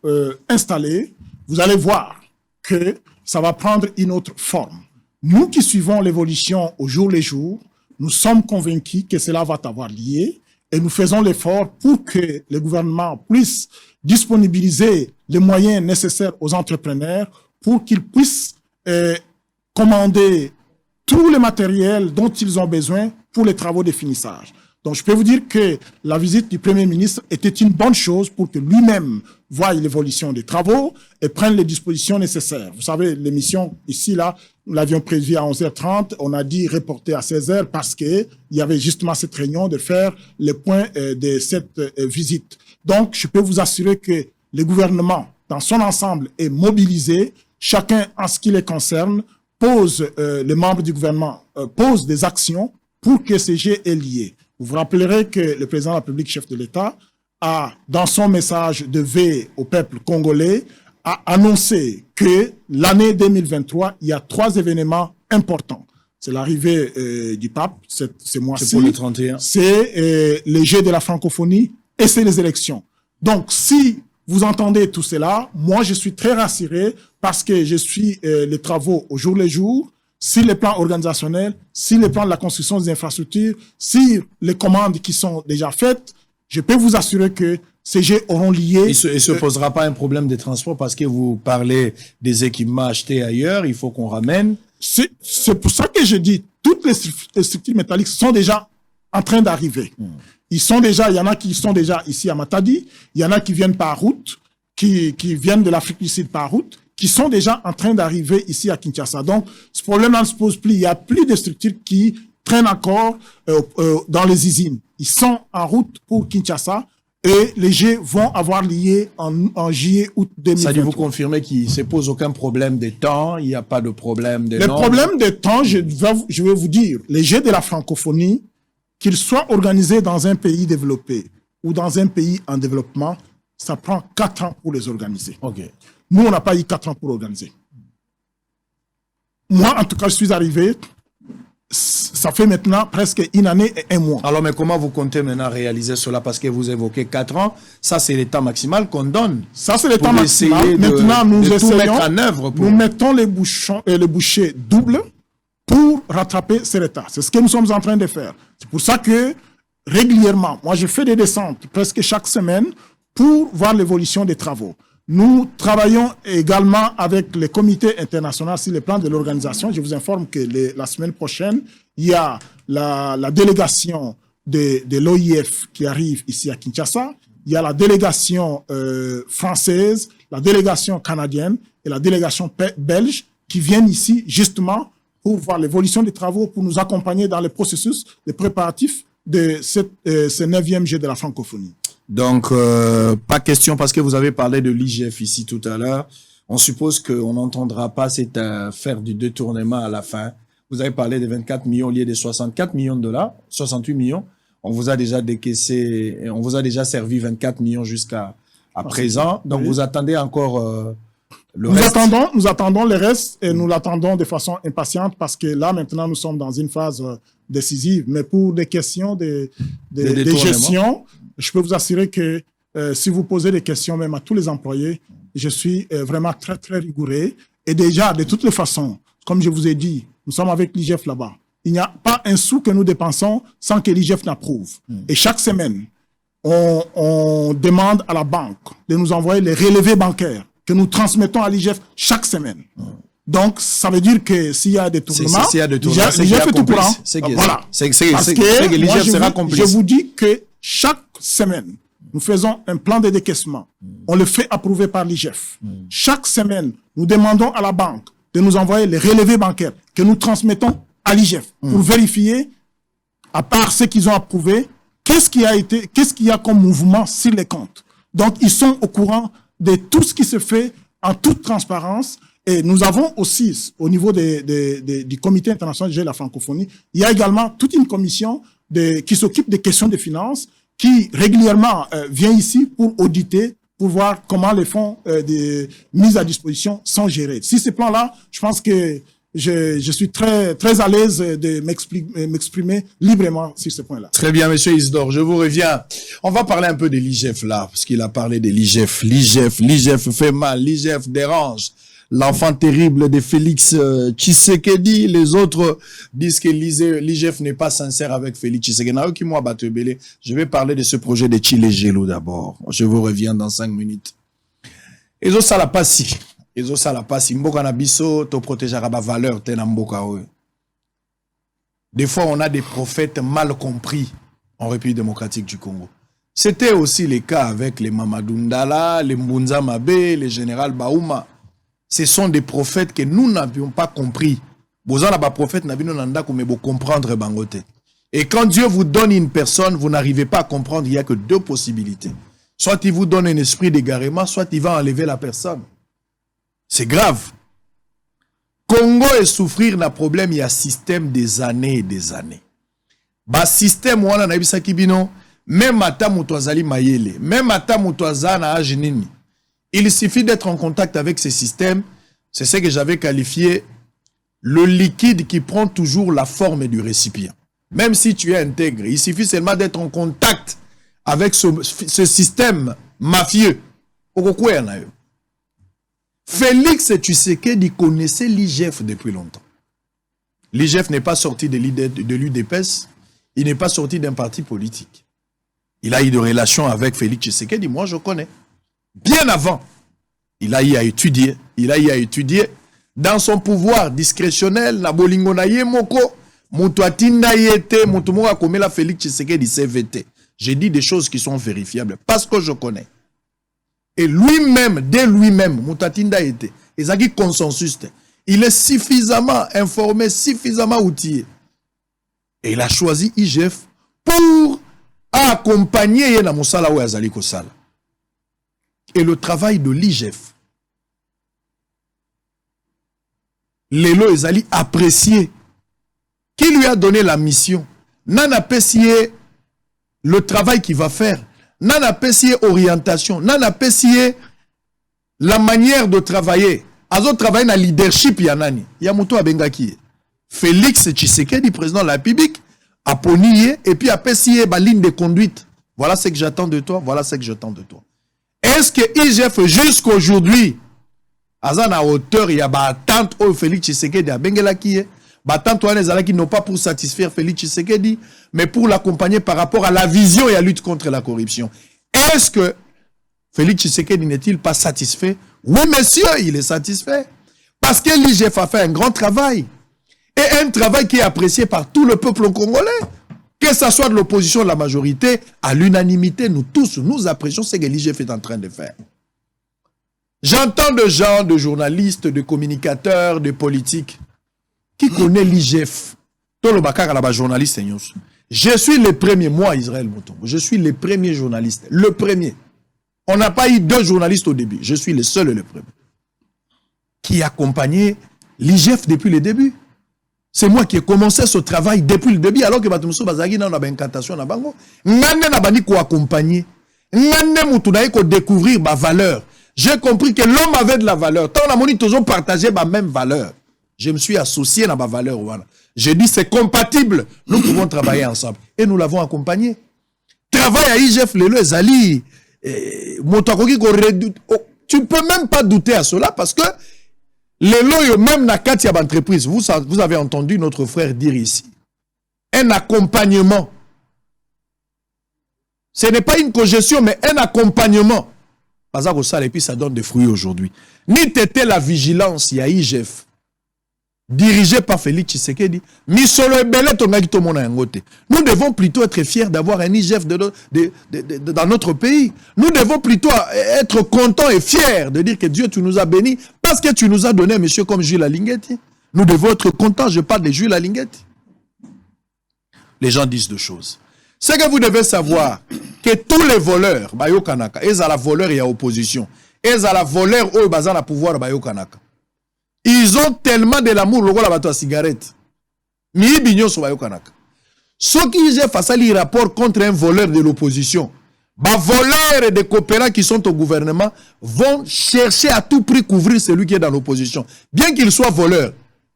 installés, vous allez voir que ça va prendre une autre forme. Nous qui suivons l'évolution au jour le jour, nous sommes convaincus que cela va avoir lié et nous faisons l'effort pour que le gouvernement puisse disponibiliser les moyens nécessaires aux entrepreneurs pour qu'ils puissent commander tout le matériel dont ils ont besoin pour les travaux de finissage. Donc, je peux vous dire que la visite du Premier ministre était une bonne chose pour que lui-même voie l'évolution des travaux et prenne les dispositions nécessaires. Vous savez, l'émission ici, là, nous l'avions prévue à 11h30. On a dit reporter à 16h parce qu'il y avait justement cette réunion de faire le point de cette visite. Donc, je peux vous assurer que le gouvernement, dans son ensemble, est mobilisé. Chacun, en ce qui les concerne, les membres du gouvernement posent des actions pour que ces jets aient lié. Vous vous rappellerez que le président de la République, chef de l'État, a, dans son message de vœux au peuple congolais, a annoncé que l'année 2023, il y a 3 événements importants. C'est l'arrivée du pape, ce mois-ci. C'est pour le 31. C'est les Jeux de la francophonie et c'est les élections. Donc, si vous entendez tout cela, moi, je suis très rassuré parce que je suis les travaux au jour le jour, sur les plans organisationnels, sur les plans de la construction des infrastructures, sur les commandes qui sont déjà faites. Je peux vous assurer que ces jets auront lié. Il se posera pas un problème de transport parce que vous parlez des équipements achetés ailleurs, il faut qu'on ramène. C'est pour ça que je dis, toutes les structures métalliques sont déjà en train d'arriver. Il y en a qui sont déjà ici à Matadi, il y en a qui viennent par route, qui viennent de l'Afrique du Sud par route, qui sont déjà en train d'arriver ici à Kinshasa. Donc, ce problème-là ne se pose plus. Il n'y a plus de structures qui traînent encore dans les usines. Ils sont en route pour Kinshasa et les jets vont avoir lié en juillet-août 2023. Ça dit vous confirmer qu'il ne se pose aucun problème de temps, il n'y a pas de problème de nombre. Le problème de temps, je vais vous dire, les jets de la francophonie, qu'ils soient organisés dans un pays développé ou dans un pays en développement, ça prend 4 ans pour les organiser. Ok. Nous, on n'a pas eu 4 ans pour organiser. Moi, en tout cas, je suis arrivé, ça fait maintenant presque 1 année et 1 mois. Alors, mais comment vous comptez maintenant réaliser cela? Parce que vous évoquez 4 ans, ça c'est l'état maximal qu'on donne. Ça c'est l'état maximal. Maintenant, nous essayons, mettre en œuvre nous mettons les bouchées doubles pour rattraper ce retard. C'est ce que nous sommes en train de faire. C'est pour ça que, régulièrement, moi je fais des descentes presque chaque semaine pour voir l'évolution des travaux. Nous travaillons également avec le comité international sur le plan de l'organisation. Je vous informe que la semaine prochaine, il y a la délégation de l'OIF qui arrive ici à Kinshasa. Il y a la délégation française, la délégation canadienne et la délégation belge qui viennent ici justement pour voir l'évolution des travaux, pour nous accompagner dans le processus de préparatifs de ce 9e jet de la francophonie. Donc, pas question, parce que vous avez parlé de l'IGF ici tout à l'heure. On suppose qu'on n'entendra pas cette affaire du détournement à la fin. Vous avez parlé de 24 millions au lieu de 64 millions de dollars, 68 millions. On vous a déjà décaissé, on vous a déjà servi 24 millions jusqu'à présent. Donc, oui. Vous attendez encore le reste. Nous attendons le reste et nous l'attendons de façon impatiente parce que là, maintenant, nous sommes dans une phase décisive. Mais pour des questions de gestion, je peux vous assurer que si vous posez des questions même à tous les employés, je suis vraiment très, très rigoureux. Et déjà, de toutes les façons, comme je vous ai dit, nous sommes avec l'IGF là-bas. Il n'y a pas un sou que nous dépensons sans que l'IGF n'approuve. Et chaque semaine, on demande à la banque de nous envoyer les relevés bancaires que nous transmettons à l'IGF chaque semaine. Donc, ça veut dire que s'il y a des tournements, s'il y a des tournements, l'IGF est au courant. Voilà. Parce que l'IGF sera complice. Je vous dis que chaque semaine, nous faisons un plan de décaissement. On le fait approuver par l'IGF. Chaque semaine, nous demandons à la banque de nous envoyer les relevés bancaires que nous transmettons à l'IGF pour vérifier, à part ce qu'ils ont approuvé, qu'est-ce qu'il y a comme mouvement sur les comptes. Donc, ils sont au courant de tout ce qui se fait en toute transparence. Et nous avons aussi, au niveau du Comité international de la francophonie, il y a également toute une commission qui s'occupe des questions de finances, qui régulièrement vient ici pour auditer, pour voir comment les fonds de mise à disposition sont gérés. Sur ces plans-là, je pense que je suis très, très à l'aise de m'exprimer librement sur ce point-là. Très bien, monsieur Isidore, je vous reviens. On va parler un peu de l'IGF là, parce qu'il a parlé de l'IGF. L'IGF fait mal, l'IGF dérange. L'enfant terrible de Félix Tshisekedi, les autres disent que l'IGF n'est pas sincère avec Félix Tshisekedi. Je vais parler de ce projet de Tshilé-Gelou d'abord. Je vous reviens dans 5 minutes. Ezo sala pasi. Mboka na biso, to protégera ba valeur te na mboka oyo. Des fois, on a des prophètes mal compris en République démocratique du Congo. C'était aussi le cas avec les Mamadou Ndala, les Mbunza Mabe, les général Baouma. Ce sont des prophètes que nous n'avions pas compris. Vous avez des prophètes, vous comprendre bangote. Et quand Dieu vous donne une personne, vous n'arrivez pas à comprendre, il n'y a que 2 possibilités. Soit il vous donne un esprit d'égarement, soit il va enlever la personne. C'est grave. Congo est souffrir d'un problème, il y a un système des années et des années. Bah système wana na bisa kibino, même ata mutuazali mayele, même ata mutuazana ajinini. Il suffit d'être en contact avec ce système. C'est ce que j'avais qualifié le liquide qui prend toujours la forme du récipient. Même si tu es intègre, il suffit seulement d'être en contact avec ce système mafieux. Félix Tshisekedi connaissait l'IGF depuis longtemps. L'IGF n'est pas sorti de l'UDPS, il n'est pas sorti d'un parti politique. Il a eu des relations avec Félix Tshisekedi, moi je connais. Bien avant, il a eu à étudier. Dans son pouvoir discrétionnel, na bolingo na ye moko, mutu atinda yete, mutu moko akomela Félix Tshisekedi CVT. J'ai dit des choses qui sont vérifiables parce que je connais. Et lui-même, dès lui-même, mutu atinda yete, ezaki consensus. Il est suffisamment informé, suffisamment outillé. Et il a choisi IGF pour accompagner ye na mosala ou azali kosala. Et le travail de l'IGF. Lelo Ezali apprécié. Qui lui a donné la mission? Nana Pessier, le travail qu'il va faire. Nana Pessier, orientation. Nana Pessier, la manière de travailler. Azo travailler dans le leadership yanani. Yamuto Abengaki. Félix Tshisekedi, président de la République, a ponié et puis a Pessier la ligne de conduite. Voilà ce que j'attends de toi. Voilà ce que j'attends de toi. Est-ce que IGF jusqu'aujourd'hui, à la hauteur, il y a des attentes au Félix Tshisekedi à Bengelaki, des attentes qui n'ont pas pour satisfaire Félix Tshisekedi, mais pour l'accompagner par rapport à la vision et à la lutte contre la corruption. Est-ce que Félix Tshisekedi n'est-il pas satisfait? Oui, monsieur, il est satisfait. Parce que l'IGF a fait un grand travail. Et un travail qui est apprécié par tout le peuple congolais. Que ce soit de l'opposition ou de la majorité, à l'unanimité, nous tous, nous apprécions ce que l'IGF est en train de faire. J'entends de gens, de journalistes, de communicateurs, de politiques, qui connaissent l'IGF. Tout le bakar là-bas, journaliste, je suis le premier, moi, Israël Mouton, je suis le premier journaliste, le premier. On n'a pas eu 2 journalistes au début, je suis le seul et le premier. Qui accompagnait l'IGF depuis le début. C'est moi qui ai commencé ce travail depuis le début, alors que Batumso Bazagi n'a pas incantation na bango. Ngane n'a pas ko accompagner. Ngane moutunaï ko découvrir ma valeur. J'ai compris que l'homme avait de la valeur. Tant la moni toujours partagé ma même valeur. Je me suis associé à ma valeur. Voilà. J'ai dit c'est compatible. Nous pouvons travailler ensemble. Et nous l'avons accompagné. Travail à IGF Lelo Ezali. Tu ne peux même pas douter à cela parce que Lelo, même dans la entreprise, vous avez entendu notre frère dire ici, un accompagnement. Ce n'est pas une cogestion, mais un accompagnement. Et puis ça donne des fruits aujourd'hui. Ni t'étais la vigilance, il y a IGF. dirigé par Félix Tshisekedi, nous devons plutôt être fiers d'avoir un IGF dans notre pays. Nous devons plutôt être contents et fiers de dire que Dieu, tu nous as bénis parce que tu nous as donné un monsieur comme Jules Alinguetti. Nous devons être contents, je parle de Jules Alinguetti. Les gens disent deux choses. C'est que vous devez savoir que tous les voleurs, ils ont la voleur et opposition. Ils ont la voleur ou ils ont le pouvoir. Ils ont tellement de l'amour, le gars la cigarette. Mais ils sont ceux qui ont fait les rapports contre un voleur de l'opposition, les voleurs et des coopérants qui sont au gouvernement vont chercher à tout prix couvrir celui qui est dans l'opposition. Bien qu'il soit voleur.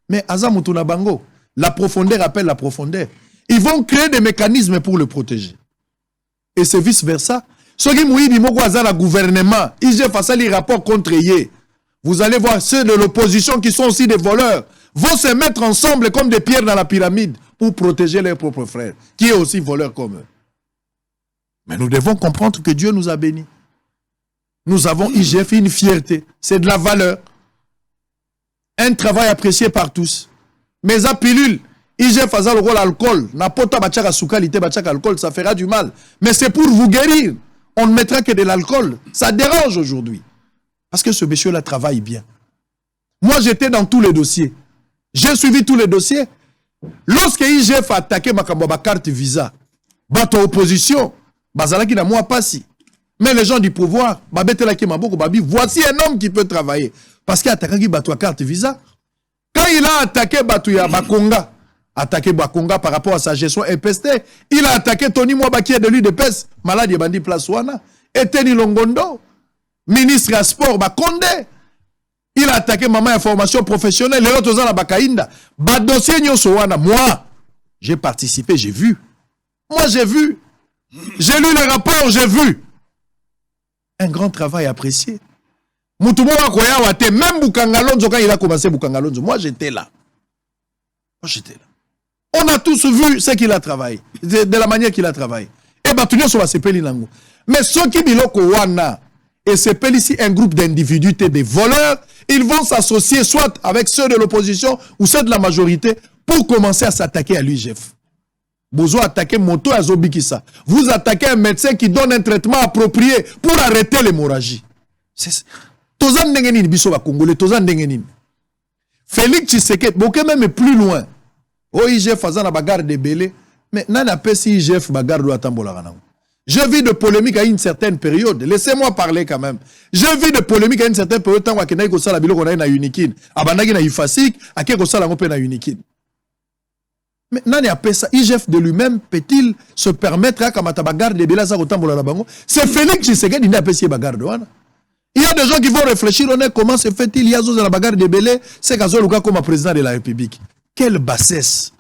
Mais Azamutuna Bango, la profondeur appelle la profondeur. Ils vont créer des mécanismes pour le protéger. Et c'est vice-versa. Ceux qui ont le gouvernement, ils ont fait les rapports contre eux. Vous allez voir ceux de l'opposition qui sont aussi des voleurs vont se mettre ensemble comme des pierres dans la pyramide pour protéger leurs propres frères, qui est aussi voleur comme eux. Mais nous devons comprendre que Dieu nous a bénis. Nous avons IGF une fierté, c'est de la valeur. Un travail apprécié par tous. Mais à pilule, IGF faisant le rôle alcool, n'apota bachaka soukalité bachaka alcool, ça fera du mal. Mais c'est pour vous guérir. On ne mettra que de l'alcool. Ça dérange aujourd'hui. Parce que ce monsieur-là travaille bien. Moi, j'étais dans tous les dossiers. J'ai suivi tous les dossiers. Lorsque IGF a attaqué ma carte visa, bato opposition, bazalaki na moi passi. Mais les gens du pouvoir, voici un homme qui peut travailler. Parce qu'il a attaqué bato carte visa. Quand il a attaqué bato ya Bakonga, attaqué Bakonga par rapport à sa gestion EPST, il a attaqué Tony Mwaba qui est de lui de PES, malade de Bandi Place Wana, et Teni Longondo, ministre à sport, Bakonde. Il a attaqué Maman Information Professionnelle, les autres à Bakaïnda. Dossier Nyoso Wana, moi, j'ai participé, j'ai vu. Moi, j'ai vu. J'ai lu les rapports, j'ai vu. Un grand travail apprécié. Moutoumouwa Koya Wate, même Boukangalonzo, quand il a commencé Boukangalonzo, moi j'étais là. On a tous vu ce qu'il a travaillé, de la manière qu'il a travaillé. Et Batounio Soba Sepeli Nango. Mais ceux qui biloko Wana, et Sepeli ici un groupe d'individus, des voleurs, ils vont s'associer soit avec ceux de l'opposition ou ceux de la majorité pour commencer à s'attaquer à l'UGF. Vous attaquez Moto à Zobikissa. Vous attaquez un médecin qui donne un traitement approprié pour arrêter l'hémorragie. Tozan Dengenin, Bissoba Congolais, Tozan Dengenin. Félix Tshisekedi, Boké même plus loin. Oh, IGF faisant la bagarre de Belé. Mais n'a pas si IGF bagarre de Atambola. Je vis de polémique à une certaine période. Laissez-moi parler quand même. Je vis de polémique à une certaine période. Tant qu'il y a une bilo qu'on a na unikin. Abandagi na ifasik. A quelque chose la na unikin. Mais n'a pas ça. IGF de lui-même peut-il se permettre à kamata bagarre de Belé sa Atambola la bango. C'est Félix Tshisekedi n'a pas si bagarre de wana. Il y a des gens qui vont réfléchir, comment se fait-il, il y a dans la bagarre de Belé, c'est Kazo Luka comme président de la République. Quelle bassesse.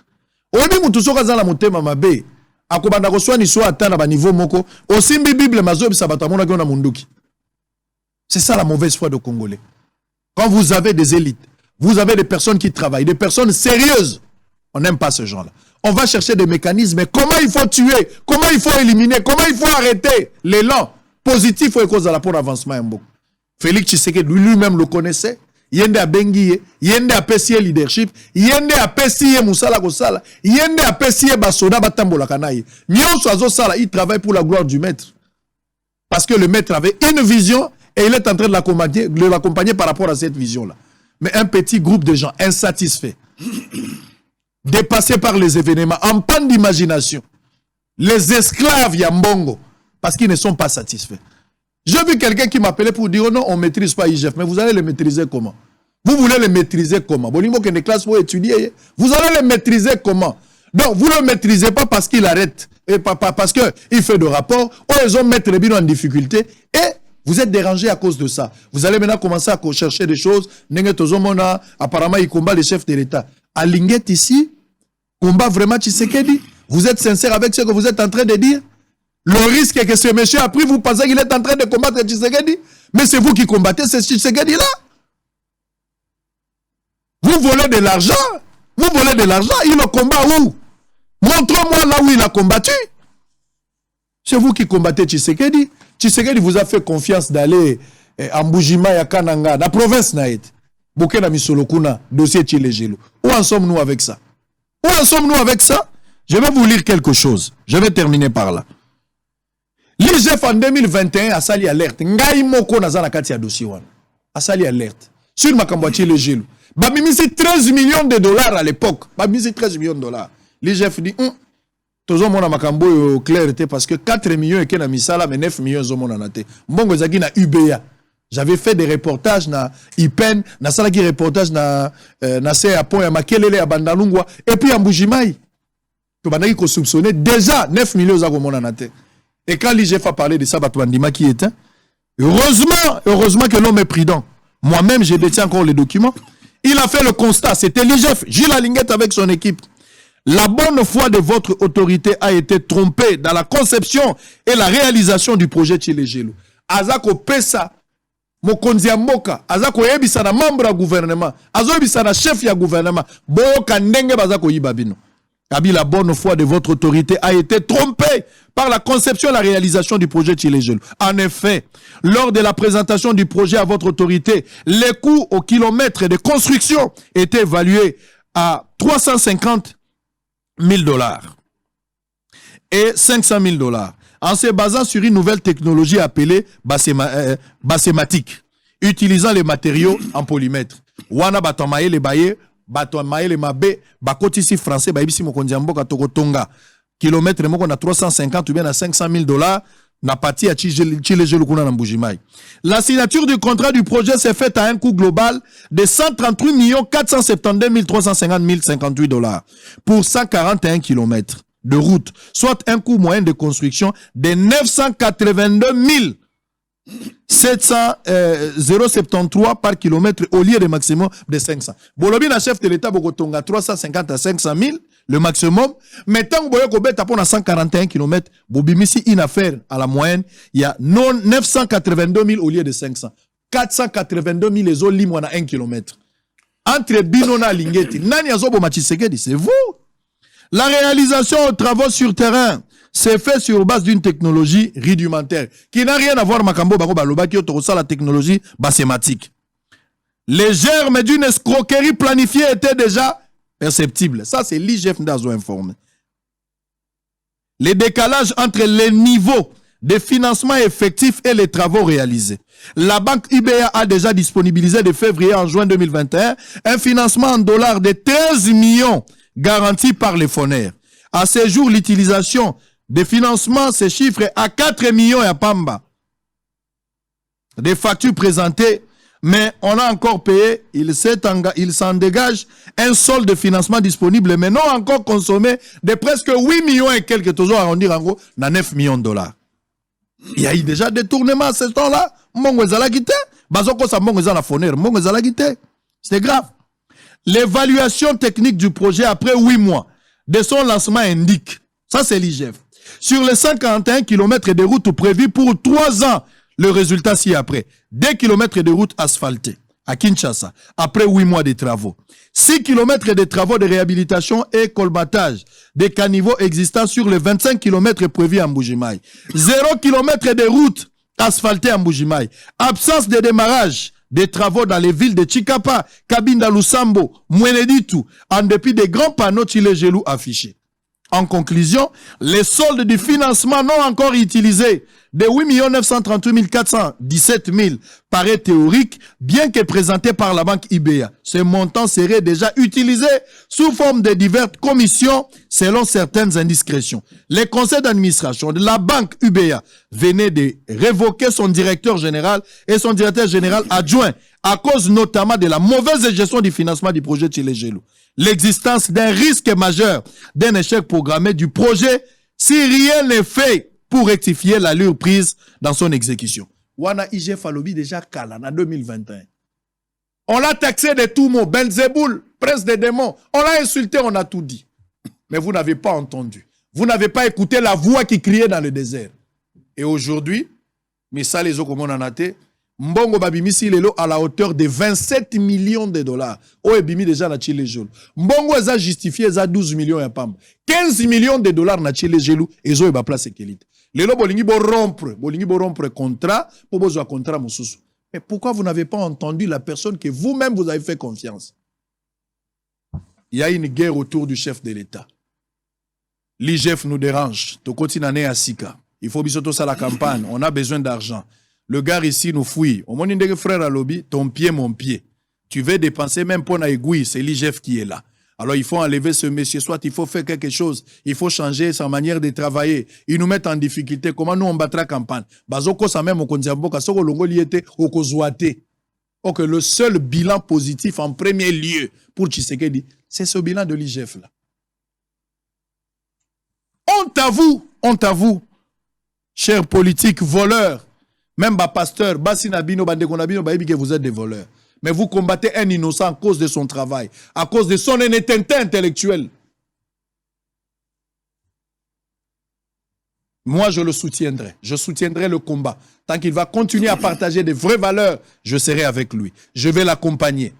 Obi mutuso kaza la motema mabe. Akobanda ko swani so atana ba niveau moko. Osimbi Bible mazo bisabata mona na munduki. C'est ça la mauvaise foi de Congolais. Quand vous avez des élites, vous avez des personnes qui travaillent, des personnes sérieuses, on n'aime pas ce genre-là. On va chercher des mécanismes. Comment il faut tuer, comment il faut éliminer, comment il faut arrêter l'élan positif et cause de la pour avancement beaucoup. Félix Tshisekedi lui-même le connaissait. Yende a bengiye, yende a pesiye leadership, yende a pesiye musala kosala, yende a pesiye basoda batambola kanaye. Nyonso azo sala, il travaille pour la gloire du maître. Parce que le maître avait une vision et il est en train de l'accompagner par rapport à cette vision-là. Mais un petit groupe de gens insatisfaits, dépassés par les événements, en panne d'imagination, les esclaves Yambongo, parce qu'ils ne sont pas satisfaits. J'ai vu quelqu'un qui m'appelait pour dire, oh non, on ne maîtrise pas IGF, mais vous allez le maîtriser comment? Vous voulez le maîtriser comment? Bon, il faut que les classes pour étudier. Vous allez le maîtriser comment? Donc, vous ne le maîtrisez pas parce qu'il arrête, et pas parce qu'il fait de rapports, ou ils ont mettre les bilans en difficulté, et vous êtes dérangé à cause de ça. Vous allez maintenant commencer à chercher des choses. Apparemment, il combat les chefs de l'État. À Linguet ici, combat vraiment Tshisekedi. Vous êtes sincère avec ce que vous êtes en train de dire? Le risque que ce monsieur a pris, vous pensez qu'il est en train de combattre Tshisekedi? Mais c'est vous qui combattez ce Tshisekedi-là. Vous volez de l'argent. Vous volez de l'argent. Il le combat où? Montre-moi là où il a combattu. C'est vous qui combattez Tshisekedi. Tshisekedi vous a fait confiance d'aller en Boujima et à Kananga, dans la province Naït. Bokena Misolokuna, dossier Tchilejelo. Où en sommes-nous avec ça? Où en sommes-nous avec ça? Je vais vous lire quelque chose. Je vais terminer par là. L'IGF en 2021 a sali alerte. Ngai moko na zana kati ya dossier wana. A sali alerte. Sur makambo Tchilejelo. Babimisi 13 millions de dollars à l'époque. Babimisi 13 millions de dollars. L'IGF dit, tozo mona makambo clair était parce que 4 millions et na misala mais 9 millions zo mona nate. Mbongo zaki na UBA. J'avais fait des reportages na IPEN, na salaki reportage na CA Pont ya Makelele ya Bandalungwa et puis en Mbujimai. To bandaki ko soupçonner déjà 9 millions za ko mona nate. Et quand l'IGF a parlé de ça, Batouandima qui était, heureusement que l'homme est prudent. Moi-même, je détiens encore les documents. Il a fait le constat, c'était l'IGF, Gilles Alinguette avec son équipe. La bonne foi de votre autorité a été trompée dans la conception et la réalisation du projet Tchilejelo. Azako Pesa, Mokonzi Mboka, Azako Ebisana, membre du gouvernement, Azo Ebisana, chef du gouvernement, Boka Ndenge Bazako Yibabino. Kabi, la bonne foi de votre autorité a été trompée par la conception et la réalisation du projet Tchilejelo. En effet, lors de la présentation du projet à votre autorité, les coûts au kilomètre de construction étaient évalués à 350 000 dollars et 500 000 dollars en se basant sur une nouvelle technologie appelée bassématique, utilisant les matériaux en polymètre. Wana batamaye le baye, batamaye le mabe, bakotisi français, baibisi mokondiambo katokotonga. Kilomètre moko na 350 ou bien à 500 000 dollars, na parti à Tchilejelo kuna na Mbujimai. La signature du contrat du projet s'est faite à un coût global de 138 472 350 058 dollars pour 141 km de route, soit un coût moyen de construction de 982 073 par kilomètre au lieu de maximum de 500. Bolobi na chef de l'État Bogotonga 350 à 500 000 le maximum, mais tant que vous avez à 141 km, Bobimisi une affaire à la moyenne, il y a 982 000 au lieu de 500. 482 000 les autres lignes à 1 km. Entre Binona et Lingeti, Nani Azobo Machisekedi, c'est vous. La réalisation aux travaux sur terrain s'est fait sur base d'une technologie rudimentaire qui n'a rien à voir Makambo Baro Baloba qui autorise la technologie bassématique. Les germes d'une escroquerie planifiée étaient déjà perceptibles. Ça, c'est l'IGF Ndazo informé. Les décalages entre les niveaux de financement effectif et les travaux réalisés. La banque UBA a déjà disponibilisé de février en juin 2021 un financement en dollars de 13 millions garanti par les fondaires. À ce jour, l'utilisation des financements se chiffre à 4 millions et à Pamba. Des factures présentées, mais on a encore payé, il s'en dégage un solde de financement disponible, mais non encore consommé de presque 8 millions et quelques, toujours arrondir en gros, dans 9 millions de dollars. Il y a eu déjà des tournements à ce temps-là. C'est grave. L'évaluation technique du projet après 8 mois de son lancement indique, ça c'est l'IGF, sur les 141 km de route prévus pour 3 ans, le résultat ci-après, 2 km de route asphaltée à Kinshasa, après 8 mois de travaux. 6 km de travaux de réhabilitation et colmatage des caniveaux existants sur les 25 km prévus à Mbujimai. 0 km de route asphaltée à Mbujimai. Absence de démarrage des travaux dans les villes de Chikapa, Kabinda, Lusambo, Mweneditu, en dépit des grands panneaux Tchilejelo affichés. En conclusion, les soldes du financement non encore utilisés de 8 938 417 000 paraît théorique, bien que présenté par la banque IBA. Ce montant serait déjà utilisé sous forme de diverses commissions selon certaines indiscrétions. Les conseils d'administration de la banque UBA venaient de révoquer son directeur général et son directeur général adjoint à cause notamment de la mauvaise gestion du financement du projet Tchilejelo. L'existence d'un risque majeur d'un échec programmé du projet si rien n'est fait pour rectifier l'allure prise dans son exécution. Wana IGF Alobi déjà Kala en 2021. On l'a taxé de tout mot, Belzéboul, prince des démons. On l'a insulté, on a tout dit. Mais vous n'avez pas entendu. Vous n'avez pas écouté la voix qui criait dans le désert. Et aujourd'hui, mais ça les autres comme on en a été, Mbongo babimisi lelo à la hauteur de 27 millions de dollars. O ebimi déjà na Tchilejelo. Mbongo eza justifié eza 12 millions ya pamba. 15 millions de dollars na Tchilejelo ezo eba place kelite. Lelo bolingi bo rompre contrat po bozwa contrat mususu. Mais pourquoi vous n'avez pas entendu la personne que vous-même vous avez fait confiance? Il y a une guerre autour du chef de l'État. L'IGF nous dérange. à Sika. Il faut bisoto ça la campagne. On a besoin d'argent. Le gars ici nous fouille. Au moins, une frère à lobby, ton pied, mon pied. Tu veux dépenser même pour la aiguille, c'est l'IGF qui est là. Alors, il faut enlever ce monsieur. Soit il faut faire quelque chose. Il faut changer sa manière de travailler. Ils nous mettent en difficulté. Comment nous, on battra la campagne? Bazoko, ça même, on kondiamboka, soko longo liete, au kozouate. Ok, le seul bilan positif en premier lieu pour Tshisekedi, c'est ce bilan de l'IGF là. Honte à vous, chers politiques, voleurs, même bas pasteurs, basinabino, bandekonabino, baïbi que vous êtes des voleurs. Mais vous combattez un innocent à cause de son travail, à cause de son honnêteté intellectuelle. Moi, je le soutiendrai. Je soutiendrai le combat. Tant qu'il va continuer à partager des vraies valeurs, je serai avec lui. Je vais l'accompagner.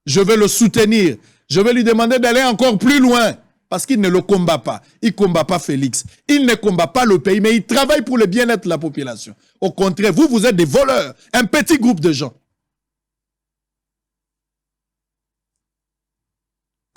Je vais le soutenir. Je vais lui demander d'aller encore plus loin. Parce qu'il ne le combat pas. Il ne combat pas Félix. Il ne combat pas le pays, mais il travaille pour le bien-être de la population. Au contraire, vous êtes des voleurs. Un petit groupe de gens.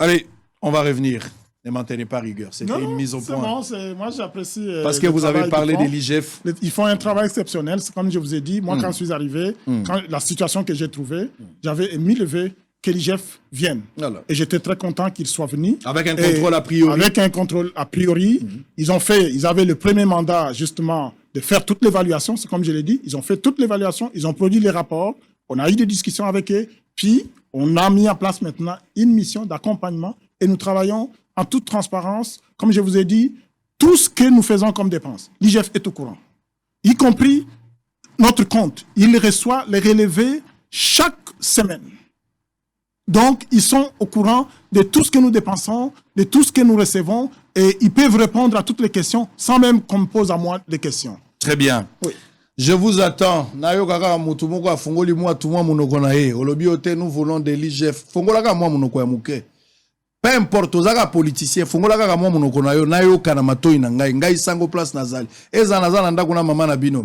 Allez, on va revenir. Ne maintenez pas rigueur. C'était une mise au point. Bon, moi, j'apprécie. Parce que vous avez parlé de l'IGF. Ils font un travail exceptionnel. Comme je vous ai dit, moi, quand je suis arrivé, quand la situation que j'ai trouvée, j'avais mis levé que l'IGF vienne. Alors. Et j'étais très content qu'ils soient venus. Avec un contrôle a priori. Avec un contrôle a priori. Ils avaient le premier mandat, justement, de faire toute l'évaluation. C'est comme je l'ai dit. Ils ont fait toute l'évaluation. Ils ont produit les rapports. On a eu des discussions avec eux. Puis, on a mis en place maintenant une mission d'accompagnement. Et nous travaillons en toute transparence. Comme je vous ai dit, tout ce que nous faisons comme dépenses, l'IGF est au courant. Y compris notre compte. Il reçoit les relevés chaque semaine. Donc, ils sont au courant de tout ce que nous dépensons, de tout ce que nous recevons, et ils peuvent répondre à toutes les questions sans même qu'on me pose à moi des questions. Très bien. Oui. Je vous attends. Nous voulons de l'IGF. Peu importe, aux politiciens,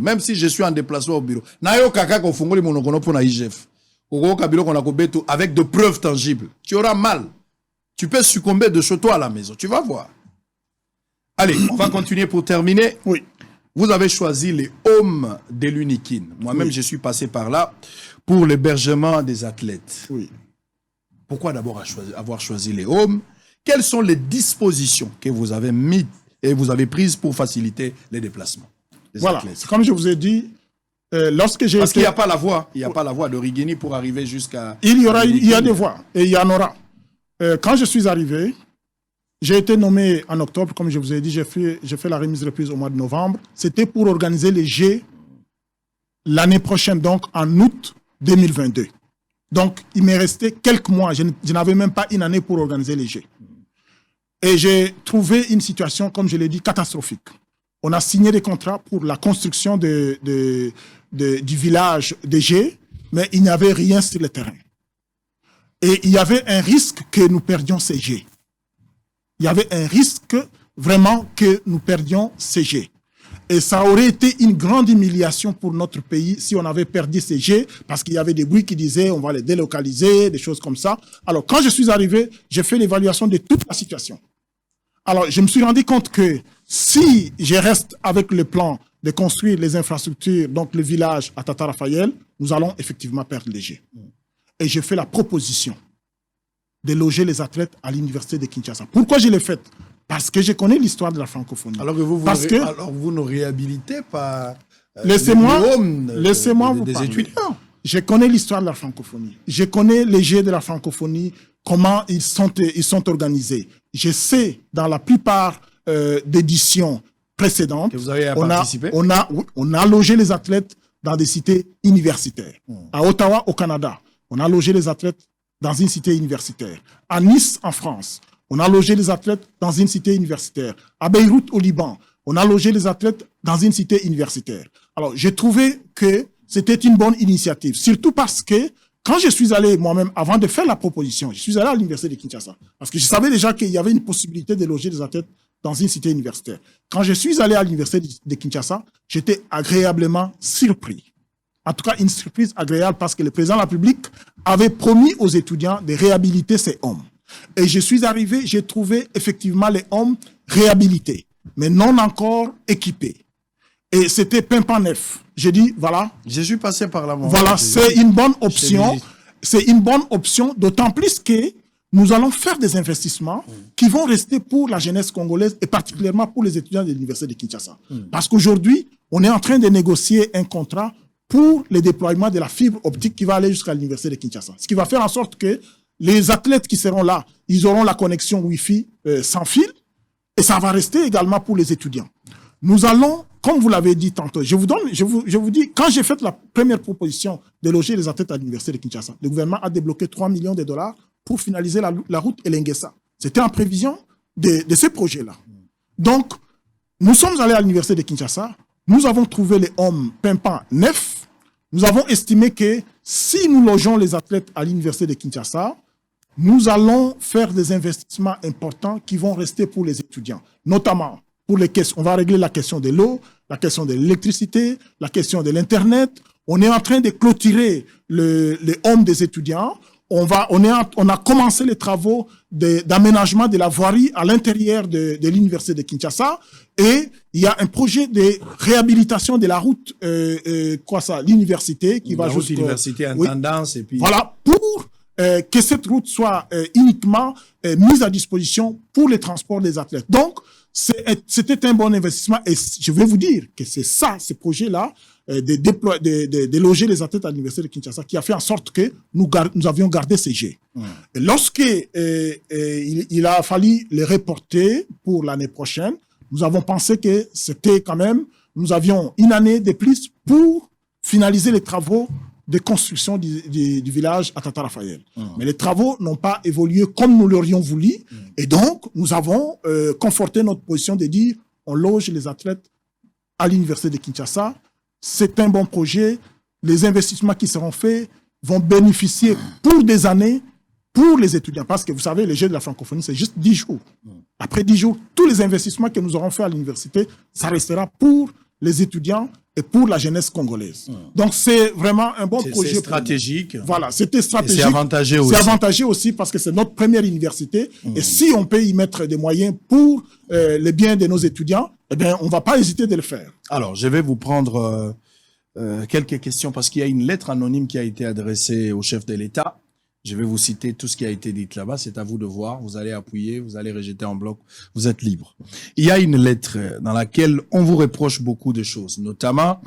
même si je suis en déplacement au bureau, avec de preuves tangibles. Tu auras mal. Tu peux succomber de chez toi à la maison. Tu vas voir. Allez, on va continuer pour terminer. Oui. Vous avez choisi les homes de l'Unikin. Moi-même, je suis passé par là pour l'hébergement des athlètes. Oui. Pourquoi d'abord avoir choisi les homes? Quelles sont les dispositions que vous avez mises et vous avez prises pour faciliter les déplacements des athlètes? Comme je vous ai dit, lorsque j'ai Parce qu'il n'y a pas la voie. Il n'y a pas la voie de Rigini pour arriver jusqu'à... Il y a des voies et il y en aura. Quand je suis arrivé, j'ai été nommé en octobre, comme je vous ai dit, j'ai fait la remise reprise au mois de novembre. C'était pour organiser les Jeux l'année prochaine, donc en août 2022. Donc, il m'est resté quelques mois. Je n'avais même pas une année pour organiser les Jeux. Et j'ai trouvé une situation, comme je l'ai dit, catastrophique. On a signé des contrats pour la construction du village des Jeux, mais il n'y avait rien sur le terrain. Et il y avait un risque que nous perdions ces Jeux. Il y avait un risque vraiment que nous perdions ces Jeux. Et ça aurait été une grande humiliation pour notre pays si on avait perdu ces Jeux, parce qu'il y avait des bruits qui disaient on va les délocaliser, des choses comme ça. Alors, quand je suis arrivé, j'ai fait l'évaluation de toute la situation. Alors, je me suis rendu compte que si je reste avec le plan de construire les infrastructures, donc le village à Tata Raphaël, nous allons effectivement perdre les Jeux. Et j'ai fait la proposition de loger les athlètes à l'université de Kinshasa. Pourquoi je l'ai fait? Parce que je connais l'histoire de la francophonie. Alors que vous ne réhabilitez pas laissez-moi vous des parler. étudiants. Je connais l'histoire de la francophonie. Je connais les Jeux de la francophonie, comment ils sont organisés. Je sais, dans la plupart d'éditions précédentes, que vous avez participé. On a logé les athlètes dans des cités universitaires. À Ottawa, au Canada, on a logé les athlètes dans une cité universitaire. À Nice, en France, on a logé les athlètes dans une cité universitaire. À Beyrouth, au Liban, on a logé les athlètes dans une cité universitaire. Alors, j'ai trouvé que c'était une bonne initiative, surtout parce que quand je suis allé moi-même, avant de faire la proposition, je suis allé à l'université de Kinshasa, parce que je savais déjà qu'il y avait une possibilité de loger les athlètes dans une cité universitaire. Quand je suis allé à l'université de Kinshasa, j'étais agréablement surpris. en tout cas une surprise agréable parce que le président de la République avait promis aux étudiants de réhabiliter ces hommes. Et je suis arrivé, j'ai trouvé effectivement les hommes réhabilités, mais non encore équipés. Et c'était pimpant neuf. J'ai dit, voilà. Je suis passé par là. Voilà, c'est une bonne option. C'est une bonne option, d'autant plus que nous allons faire des investissements qui vont rester pour la jeunesse congolaise et particulièrement pour les étudiants de l'Université de Kinshasa. Parce qu'aujourd'hui, on est en train de négocier un contrat pour le déploiement de la fibre optique qui va aller jusqu'à l'Université de Kinshasa. Ce qui va faire en sorte que les athlètes qui seront là, ils auront la connexion Wi-Fi sans fil et ça va rester également pour les étudiants. Nous allons, comme vous l'avez dit tantôt, je vous dis, quand j'ai fait la première proposition de loger les athlètes à l'Université de Kinshasa, le gouvernement a débloqué 3 millions de dollars pour finaliser la route Elengessa. C'était en prévision de ces projets-là. Donc, nous sommes allés à l'Université de Kinshasa, nous avons trouvé les hommes pimpants neufs, nous avons estimé que si nous logeons les athlètes à l'Université de Kinshasa, nous allons faire des investissements importants qui vont rester pour les étudiants, notamment pour les questions. On va régler la question de l'eau, la question de l'électricité, la question de l'Internet. On est en train de clôturer les hommes des étudiants. On a commencé les travaux d'aménagement de la voirie à l'intérieur de l'Université de Kinshasa. Et il y a un projet de réhabilitation de la route, l'université qui va jusqu'à l'université en tendance. Et puis... Voilà, pour que cette route soit uniquement mise à disposition pour les transports des athlètes. Donc, c'était un bon investissement et je vais vous dire que c'est ça, ce projet-là, de loger les athlètes à l'Université de Kinshasa qui a fait en sorte que nous avions gardé ces jets. Et lorsque il a fallu les reporter pour l'année prochaine, nous avons pensé que c'était quand même, nous avions une année de plus pour finaliser les travaux de construction du village à Tata Raphaël. Mais les travaux n'ont pas évolué comme nous l'aurions voulu. Et donc, nous avons conforté notre position de dire on loge les athlètes à l'Université de Kinshasa. C'est un bon projet. Les investissements qui seront faits vont bénéficier pour des années pour les étudiants. Parce que vous savez, les Jeux de la francophonie, c'est juste 10 jours. Après 10 jours, tous les investissements que nous aurons faits à l'université, ça restera pour les étudiants et pour la jeunesse congolaise. Donc, c'est vraiment un bon projet. C'est stratégique. Voilà, c'était stratégique. C'est avantageux aussi. C'est avantageux aussi parce que c'est notre première université. Et si on peut y mettre des moyens pour le bien de nos étudiants, eh bien, on ne va pas hésiter de le faire. Alors, je vais vous prendre quelques questions parce qu'il y a une lettre anonyme qui a été adressée au chef de l'État. Je vais vous citer tout ce qui a été dit là-bas. C'est à vous de voir. Vous allez appuyer, vous allez rejeter en bloc. Vous êtes libre. Il y a une lettre dans laquelle on vous reproche beaucoup de choses, notamment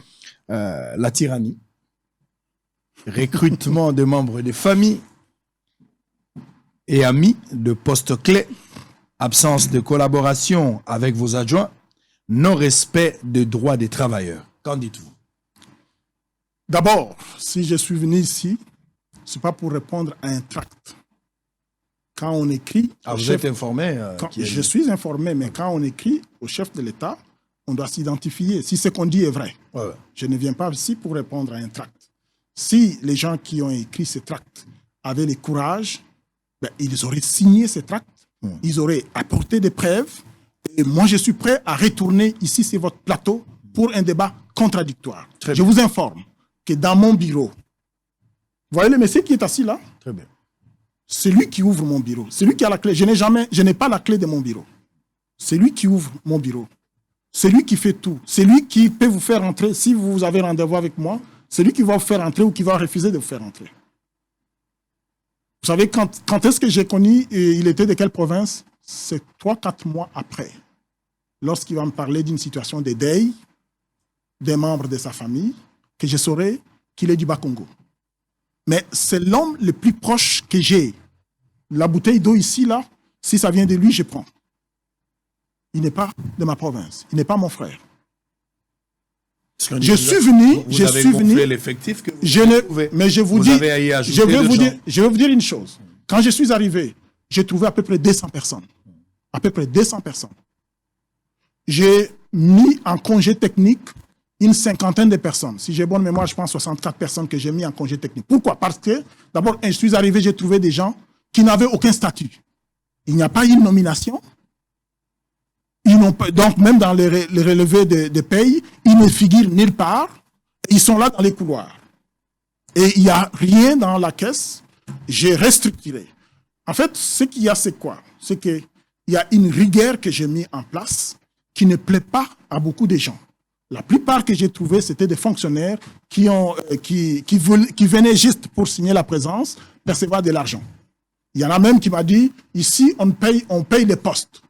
la tyrannie, recrutement de membres de famille et amis de postes clés, absence de collaboration avec vos adjoints, non-respect des droits des travailleurs. Qu'en dites-vous? D'abord, si je suis venu ici, ce n'est pas pour répondre à un tract. Quand on écrit... vous êtes informé je suis informé, mais quand on écrit au chef de l'État, on doit s'identifier. Si ce qu'on dit est vrai, je ne viens pas ici pour répondre à un tract. Si les gens qui ont écrit ce tract avaient le courage, ils auraient signé ce tract, ils auraient apporté des preuves, et moi je suis prêt à retourner ici sur votre plateau pour un débat contradictoire. Je vous informe que dans mon bureau, vous voyez le monsieur qui est assis là? Très bien. C'est lui qui ouvre mon bureau. C'est lui qui a la clé. Je n'ai pas la clé de mon bureau. C'est lui qui ouvre mon bureau. C'est lui qui fait tout. C'est lui qui peut vous faire entrer. Si vous avez rendez-vous avec moi, c'est lui qui va vous faire entrer ou qui va refuser de vous faire entrer. Vous savez, quand est-ce que j'ai connu, il était de quelle province? C'est 3-4 mois après. Lorsqu'il va me parler d'une situation de deuil des membres de sa famille, que je saurai qu'il est du Bas-Congo. Mais c'est l'homme le plus proche que j'ai. La bouteille d'eau ici, là, si ça vient de lui, je prends. Il n'est pas de ma province. Il n'est pas mon frère. Je suis venu. L'effectif que mais je vous dis, je vais vous dire une chose. Quand je suis arrivé, j'ai trouvé à peu près 200 personnes. À peu près 200 personnes. J'ai mis en congé technique une cinquantaine de personnes. Si j'ai bonne mémoire, je pense 64 personnes que j'ai mis en congé technique. Pourquoi? Parce que, d'abord, je suis arrivé, j'ai trouvé des gens qui n'avaient aucun statut. Il n'y a pas eu de nomination. Donc, même dans les relevés de paye, ils ne figurent nulle part. Ils sont là dans les couloirs. et il n'y a rien dans la caisse, j'ai restructuré. En fait, ce qu'il y a, c'est quoi? C'est qu'il y a une rigueur que j'ai mise en place qui ne plaît pas à beaucoup de gens. La plupart que j'ai trouvés, c'était des fonctionnaires qui venaient juste pour signer la présence, percevoir de l'argent. Il y en a même qui m'a dit, ici, on paye les postes.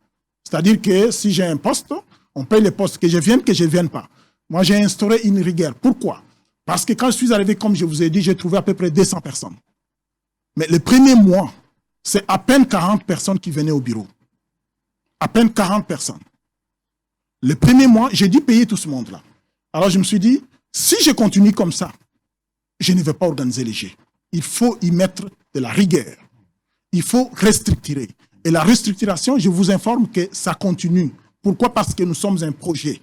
C'est-à-dire que si j'ai un poste, on paye les postes, que je vienne pas. Moi, j'ai instauré une rigueur. Pourquoi? Parce que quand je suis arrivé, comme je vous ai dit, j'ai trouvé à peu près 200 personnes. Mais le premier mois, c'est à peine 40 personnes qui venaient au bureau. À peine 40 personnes. Le premier mois, j'ai dû payer tout ce monde-là. Alors je me suis dit, si je continue comme ça, je ne vais pas organiser les jeux. Il faut y mettre de la rigueur. Il faut restructurer. Et la restructuration, je vous informe que ça continue. Pourquoi? Parce que nous sommes un projet.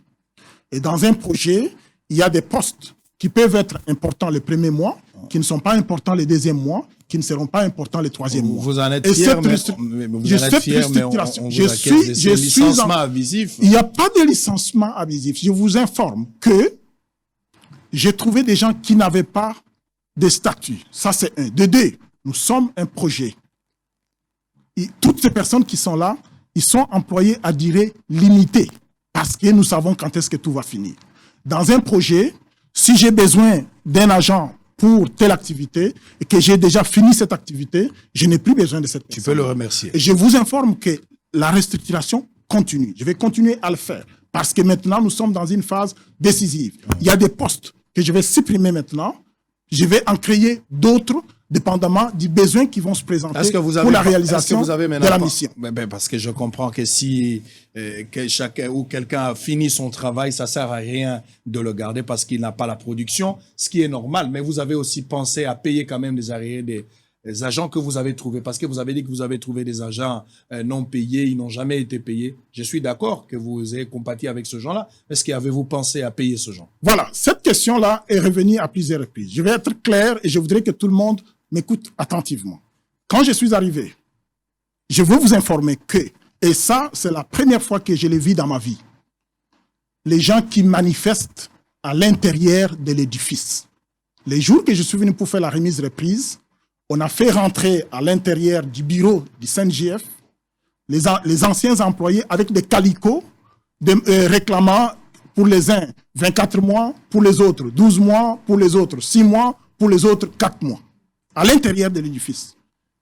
Et dans un projet, il y a des postes qui peuvent être importants le premier mois, qui ne sont pas importants le deuxième mois, qui ne seront pas importants le troisième mois. Vous en êtes fier, mais on je suis licenciement abusif. Il n'y a pas de licenciement abusif. Je vous informe que j'ai trouvé des gens qui n'avaient pas de statut. Ça, c'est un. De deux, nous sommes un projet. Et toutes ces personnes qui sont là, ils sont employés à durée limitée parce que nous savons quand est-ce que tout va finir. Dans un projet, si j'ai besoin d'un agent pour telle activité et que j'ai déjà fini cette activité, je n'ai plus besoin de cette personne. Tu peux le remercier. Et je vous informe que la restructuration continue. Je vais continuer à le faire parce que maintenant, nous sommes dans une phase décisive. Il y a des postes que je vais supprimer maintenant. Je vais en créer d'autres dépendamment du besoin qui vont se présenter pour la réalisation de la mission. Parce que je comprends que si quelqu'un a fini son travail, ça sert à rien de le garder parce qu'il n'a pas la production, ce qui est normal. Mais vous avez aussi pensé à payer quand même les arriérés des agents que vous avez trouvés, parce que vous avez dit que vous avez trouvé des agents non payés, ils n'ont jamais été payés. Je suis d'accord que vous ayez compati avec ce genre-là. Est-ce qu'avez-vous pensé à payer ce genre? Voilà, cette question-là est revenue à plusieurs reprises. Je vais être clair et je voudrais que tout le monde m'écoute attentivement. Quand je suis arrivé, je veux vous informer que, et ça, c'est la première fois que je l'ai vu dans ma vie, les gens qui manifestent à l'intérieur de l'édifice. Les jours que je suis venu pour faire la remise-reprise, on a fait rentrer à l'intérieur du bureau du CNJF les anciens employés avec des calicots réclamant pour les uns 24 mois, pour les autres 12 mois, pour les autres 6 mois, pour les autres 4 mois. À l'intérieur de l'édifice.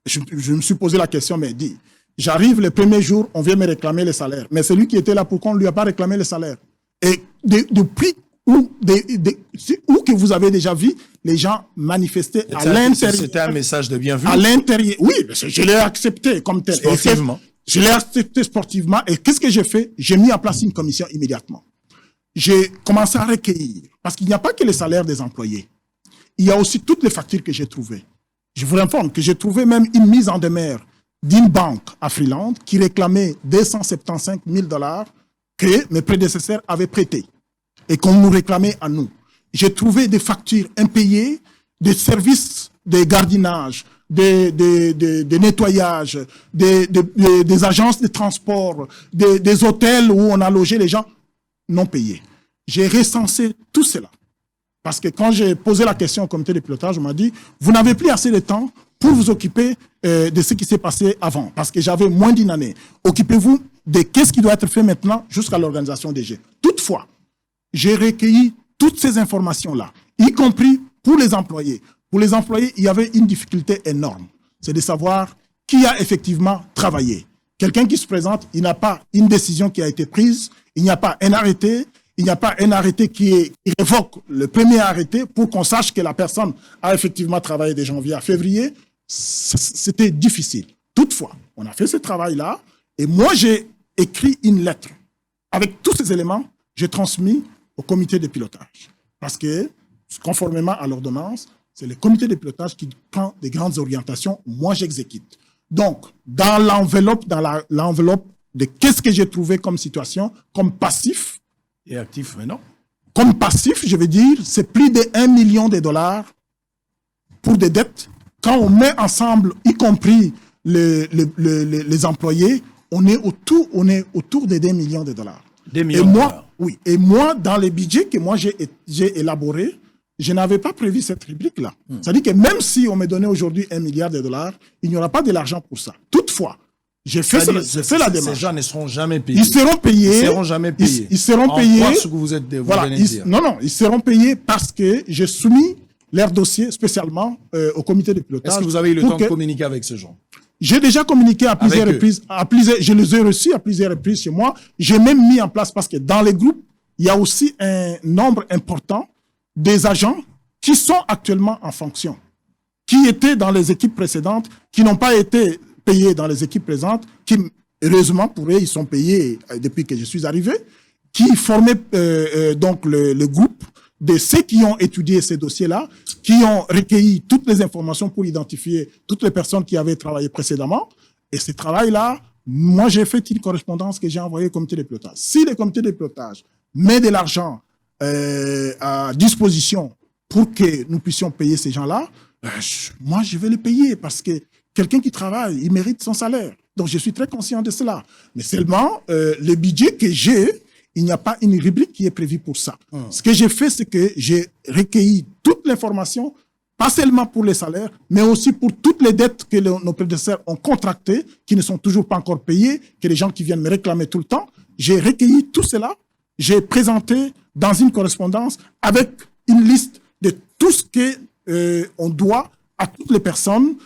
Je me suis posé la question, mais dit, j'arrive le premier jour, on vient me réclamer le salaire. Mais celui qui était là, pourquoi on ne lui a pas réclamé le salaire? Et depuis où que vous avez déjà vu les gens manifester à l'intérieur. C'était un message de bienvenue. À l'intérieur, oui, je l'ai accepté comme tel. Sportivement. Je l'ai accepté sportivement. Et qu'est-ce que j'ai fait? J'ai mis en place une commission immédiatement. J'ai commencé à recueillir. Parce qu'il n'y a pas que les salaires des employés. Il y a aussi toutes les factures que j'ai trouvées. Je vous informe que j'ai trouvé même une mise en demeure d'une banque à Freeland qui réclamait 275 000 $ que mes prédécesseurs avaient prêtés et qu'on nous réclamait à nous. J'ai trouvé des factures impayées, des services de gardiennage, de nettoyage, des agences de transport, des hôtels où on a logé les gens non payés. J'ai recensé tout cela. Parce que quand j'ai posé la question au comité de pilotage, on m'a dit, vous n'avez plus assez de temps pour vous occuper de ce qui s'est passé avant. Parce que j'avais moins d'une année. Occupez-vous de qu'est-ce qui doit être fait maintenant jusqu'à l'organisation des Jeux. Toutefois, j'ai recueilli toutes ces informations-là, y compris pour les employés. Pour les employés, il y avait une difficulté énorme. C'est de savoir qui a effectivement travaillé. Quelqu'un qui se présente, il n'a pas une décision qui a été prise, il n'y a pas un arrêté, il n'y a pas un arrêté qui révoque le premier arrêté pour qu'on sache que la personne a effectivement travaillé de janvier à février. C'était difficile. Toutefois, on a fait ce travail-là et moi, j'ai écrit une lettre. Avec tous ces éléments, j'ai transmis au comité de pilotage. Parce que, conformément à l'ordonnance, c'est le comité de pilotage qui prend des grandes orientations. Moi, j'exécute. Donc, dans l'enveloppe de qu'est-ce que j'ai trouvé comme situation, comme passif, et actif, mais non. Comme passif, je veux dire, c'est plus de 1 million de $ pour des dettes. Quand on met ensemble, y compris les employés, on est autour de 2 millions de $. Des millions de dollars. Oui. Et moi, dans les budgets que moi j'ai élaborés, je n'avais pas prévu cette rubrique-là. C'est-à-dire que même si on me donnait aujourd'hui $1 milliard, il n'y aura pas de l'argent pour ça. Toutefois, j'ai fait la démarche. Ces gens ne seront jamais payés. Ils seront payés. Ils seront jamais payés. Ils seront payés. En quoi ce que vous venez de dire? Non, ils seront payés parce que j'ai soumis leur dossier spécialement au comité de pilotage. Est-ce que vous avez eu le temps de communiquer avec ce gens? J'ai déjà communiqué à plusieurs reprises. Je les ai reçus à plusieurs reprises chez moi. J'ai même mis en place, parce que dans les groupes, il y a aussi un nombre important des agents qui sont actuellement en fonction, qui étaient dans les équipes précédentes, qui n'ont pas été payés dans les équipes présentes, qui, heureusement pour eux, ils sont payés depuis que je suis arrivé, qui formaient donc le groupe de ceux qui ont étudié ces dossiers-là, qui ont recueilli toutes les informations pour identifier toutes les personnes qui avaient travaillé précédemment. Et ce travail-là, moi, j'ai fait une correspondance que j'ai envoyée au comité de pilotage. Si le comité de pilotage met de l'argent à disposition pour que nous puissions payer ces gens-là, moi, je vais les payer parce que quelqu'un qui travaille, il mérite son salaire. Donc, je suis très conscient de cela. Mais seulement, le budget que j'ai, il n'y a pas une rubrique qui est prévue pour ça. Ce que j'ai fait, c'est que j'ai recueilli toute l'information, pas seulement pour les salaires, mais aussi pour toutes les dettes que nos prédécesseurs ont contractées, qui ne sont toujours pas encore payées, que les gens qui viennent me réclamer tout le temps. J'ai recueilli tout cela, j'ai présenté dans une correspondance avec une liste de tout ce qu'on doit à toutes les personnes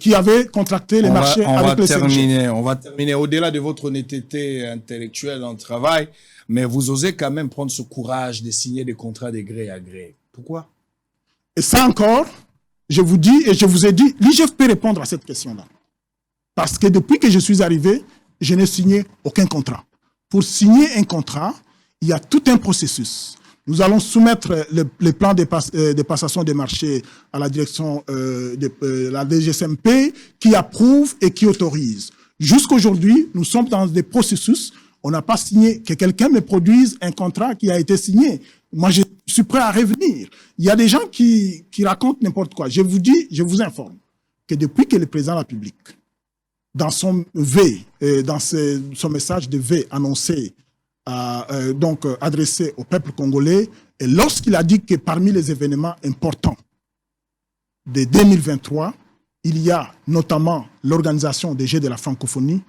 qui avaient contracté les marchés avec les CNG. On va terminer. Au-delà de votre honnêteté intellectuelle dans le travail, mais vous osez quand même prendre ce courage de signer des contrats de gré à gré. Pourquoi? Et ça encore, je vous dis et je vous ai dit, l'IGF peut répondre à cette question-là. Parce que depuis que je suis arrivé, je n'ai signé aucun contrat. Pour signer un contrat, il y a tout un processus. Nous allons soumettre les plans de passation des marchés à la direction de la DGSMP qui approuve et qui autorise. Jusqu'aujourd'hui, nous sommes dans des processus. On n'a pas signé, que quelqu'un me produise un contrat qui a été signé. Moi, je suis prêt à revenir. Il y a des gens qui racontent n'importe quoi. Je vous dis, je vous informe que depuis que le président de la République, dans son vœu, dans son message de vœu annoncé, donc adressé au peuple congolais, et lorsqu'il a dit que parmi les événements importants de 2023, il y a notamment l'organisation des Jeux de la francophonie.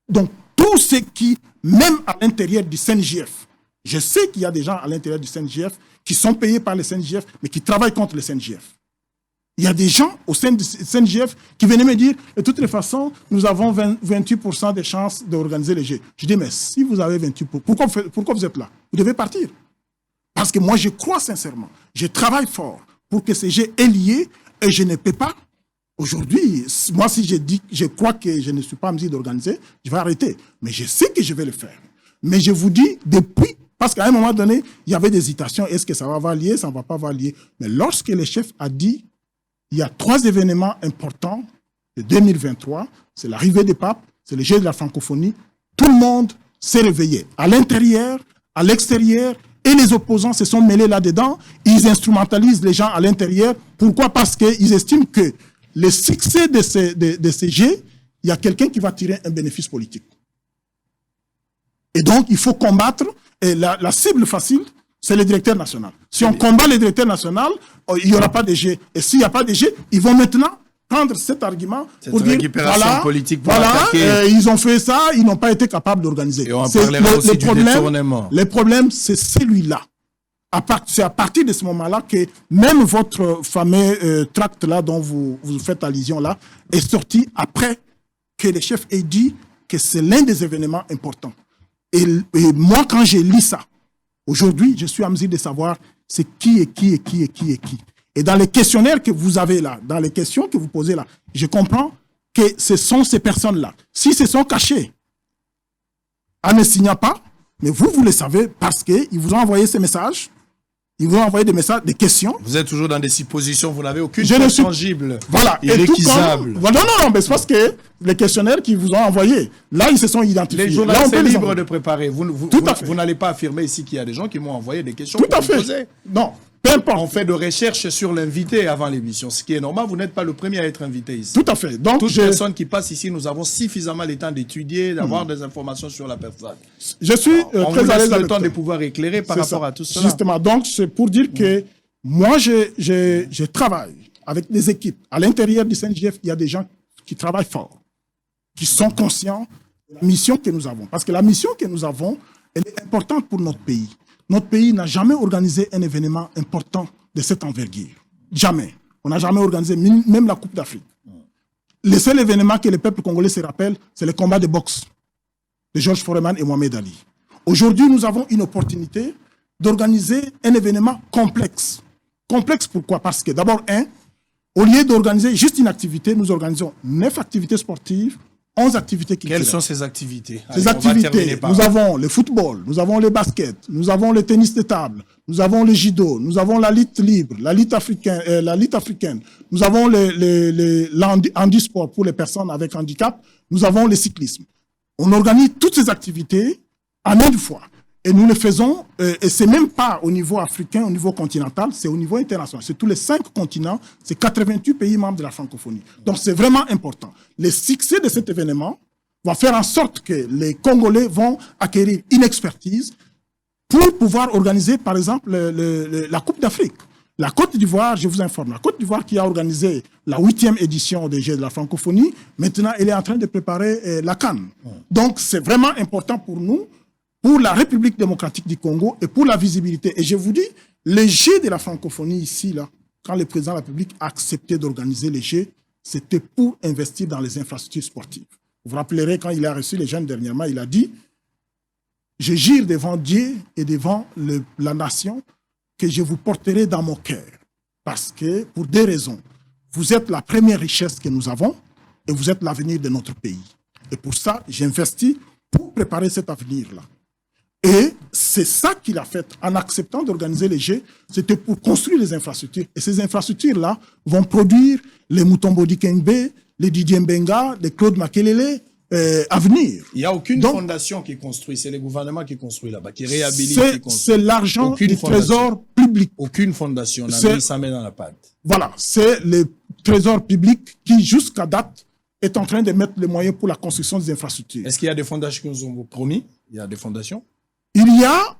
Donc, tout ce qui, même à l'intérieur du CNJF, je sais qu'il y a des gens à l'intérieur du CNJF qui sont payés par le CNJF, mais qui travaillent contre le CNJF. Il y a des gens au sein du CNJF qui venaient me dire, de toutes les façons, nous avons 28% de chances d'organiser les Jeux. Je dis, mais si vous avez 28%, pourquoi vous êtes là? Vous devez partir. Parce que moi, je crois sincèrement, je travaille fort pour que ces Jeux aient lieu et je ne peux pas. Aujourd'hui, moi, si je dis, je crois que je ne suis pas en mesure d'organiser, je vais arrêter. Mais je sais que je vais le faire. Mais je vous dis, depuis, parce qu'à un moment donné, il y avait des hésitations. Est-ce que ça va avoir lieu, ça ne va pas avoir lieu? Mais lorsque le chef a dit, il y a 3 événements importants de 2023, c'est l'arrivée des papes, c'est le Jeu de la francophonie, tout le monde s'est réveillé. À l'intérieur, à l'extérieur, et les opposants se sont mêlés là-dedans. Ils instrumentalisent les gens à l'intérieur. Pourquoi? Parce qu'ils estiment que le succès de ces Jeux, il y a quelqu'un qui va tirer un bénéfice politique. Et donc, il faut combattre. Et la cible facile, c'est le directeur national. Si on combat le directeur national, il n'y aura pas de Jeux. Et s'il n'y a pas de Jeux, ils vont maintenant prendre cet argument pour dire, voilà, ils ont fait ça, ils n'ont pas été capables d'organiser. Et on parlera aussi du détournement. Le problème, c'est celui-là. C'est à partir de ce moment-là que même votre fameux tract-là dont vous faites allusion là est sorti après que le chef ait dit que c'est l'un des événements importants. Et moi, quand j'ai lu ça, aujourd'hui, je suis en mesure de savoir c'est qui est qui. Et dans les questionnaires que vous avez là, dans les questions que vous posez là, je comprends que ce sont ces personnes-là. Si se sont cachés en ne signant pas, mais vous le savez parce qu'ils vous ont envoyé ces messages. Ils vous ont envoyé des messages, des questions. Vous êtes toujours dans des suppositions, vous n'avez aucune preuve tangible. Voilà. Irrécusable. Non, mais c'est parce que les questionnaires qu'ils vous ont envoyés, là, ils se sont identifiés. Les journalistes sont libres de préparer. Vous n'allez pas affirmer ici qu'il y a des gens qui m'ont envoyé des questions. Tout à fait. Non. Peu importe. On fait de recherches sur l'invité avant l'émission, ce qui est normal. Vous n'êtes pas le premier à être invité ici. Tout à fait. Donc, toute personne qui passe ici, nous avons suffisamment le temps d'étudier, d'avoir des informations sur la personne. Je suis très à l'aise. On vous laisse le temps de pouvoir éclairer par rapport à tout cela. Justement, donc c'est pour dire que Moi, je travaille avec des équipes. À l'intérieur du CNJF, il y a des gens qui travaillent fort, qui sont conscients de la mission que nous avons. Parce que la mission que nous avons, elle est importante pour notre pays. Notre pays n'a jamais organisé un événement important de cette envergure. Jamais. On n'a jamais organisé même la Coupe d'Afrique. Le seul événement que le peuple congolais se rappelle, c'est le combat de boxe de Georges Foreman et Mohamed Ali. Aujourd'hui, nous avons une opportunité d'organiser un événement complexe. Complexe pourquoi? Parce que d'abord, au lieu d'organiser juste une activité, nous organisons 9 activités sportives, 11 activités culturelles. Quelles sont ces activités? Ces activités, nous avons le football, nous avons le basket, nous avons le tennis de table, nous avons le judo, nous avons la lutte libre, la lutte africaine, nous avons le handisport pour les personnes avec handicap, nous avons le cyclisme. On organise toutes ces activités en une fois. Et nous le faisons, et c'est même pas au niveau africain, au niveau continental, c'est au niveau international. C'est tous les 5 continents, c'est 88 pays membres de la francophonie. Donc c'est vraiment important. Le succès de cet événement va faire en sorte que les Congolais vont acquérir une expertise pour pouvoir organiser, par exemple, la Coupe d'Afrique. La Côte d'Ivoire, je vous informe, la Côte d'Ivoire qui a organisé la 8e édition des Jeux de la francophonie, maintenant elle est en train de préparer la CAN. Donc c'est vraiment important pour nous, pour la République démocratique du Congo et pour la visibilité. Et je vous dis, les Jeux de la francophonie ici, là, quand le président de la République a accepté d'organiser les Jeux, c'était pour investir dans les infrastructures sportives. Vous vous rappellerez, quand il a reçu les jeunes dernièrement, il a dit « Je jure devant Dieu et devant la nation que je vous porterai dans mon cœur. Parce que, pour 2 raisons, vous êtes la première richesse que nous avons et vous êtes l'avenir de notre pays. Et pour ça, j'investis pour préparer cet avenir-là. » Et c'est ça qu'il a fait en acceptant d'organiser les Jeux, c'était pour construire les infrastructures. Et ces infrastructures-là vont produire les Mutombo Dikembe, les Didier Mbenga, les Claude Makelele à venir. Il n'y a aucune fondation qui construit, c'est le gouvernement qui construit là-bas, qui réhabilite. C'est l'argent du trésor public. Aucune fondation n'a mis sa main dans la pâte. Voilà, c'est le trésor public qui, jusqu'à date, est en train de mettre les moyens pour la construction des infrastructures. Est-ce qu'il y a des fondations qui nous ont promis? Il y a des fondations? Il y a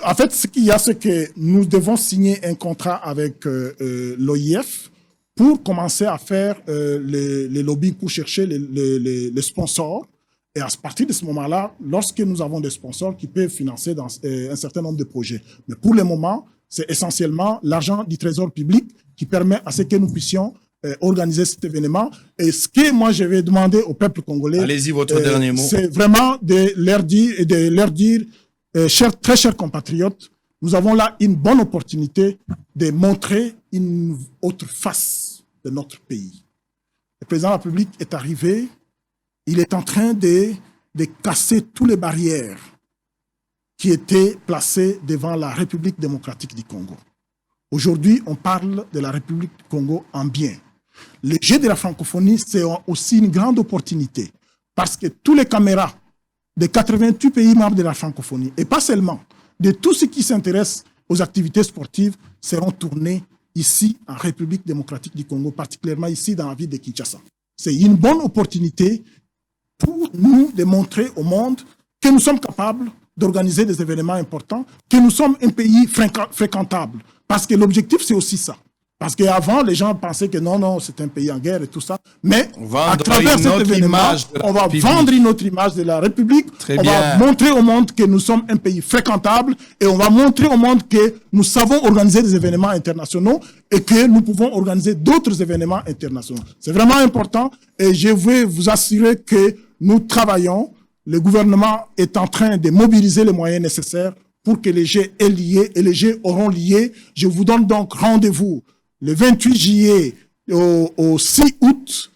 en fait, ce qu'il y a, c'est que nous devons signer un contrat avec l'OIF pour commencer à faire les lobbies pour chercher les sponsors. Et à partir de ce moment-là, lorsque nous avons des sponsors qui peuvent financer dans un certain nombre de projets. Mais pour le moment, c'est essentiellement l'argent du trésor public qui permet à ce que nous puissions organiser cet événement. Et ce que moi je vais demander au peuple congolais, allez-y, votre dernier mot, c'est vraiment de leur dire très chers compatriotes, nous avons là une bonne opportunité de montrer une autre face de notre pays. Le président de la République est arrivé, il est en train de casser toutes les barrières qui étaient placées devant la République démocratique du Congo. Aujourd'hui, on parle de la République du Congo en bien. Le Jeu de la francophonie, c'est aussi une grande opportunité parce que tous les caméras de 88 pays membres de la francophonie, et pas seulement, de tous ceux qui s'intéressent aux activités sportives, seront tournés ici en République démocratique du Congo, particulièrement ici dans la ville de Kinshasa. C'est une bonne opportunité pour nous de montrer au monde que nous sommes capables d'organiser des événements importants, que nous sommes un pays fréquentable. Parce que l'objectif, c'est aussi ça. Parce qu'avant, les gens pensaient que non, c'est un pays en guerre et tout ça. Mais à travers cet événement, on va vendre une autre image de la République. On va montrer au monde que nous sommes un pays fréquentable et on va montrer au monde que nous savons organiser des événements internationaux et que nous pouvons organiser d'autres événements internationaux. C'est vraiment important et je veux vous assurer que nous travaillons. Le gouvernement est en train de mobiliser les moyens nécessaires pour que les Jeux aient lié et les Jeux auront lié. Je vous donne donc rendez-vous le 28 juillet au 6 août,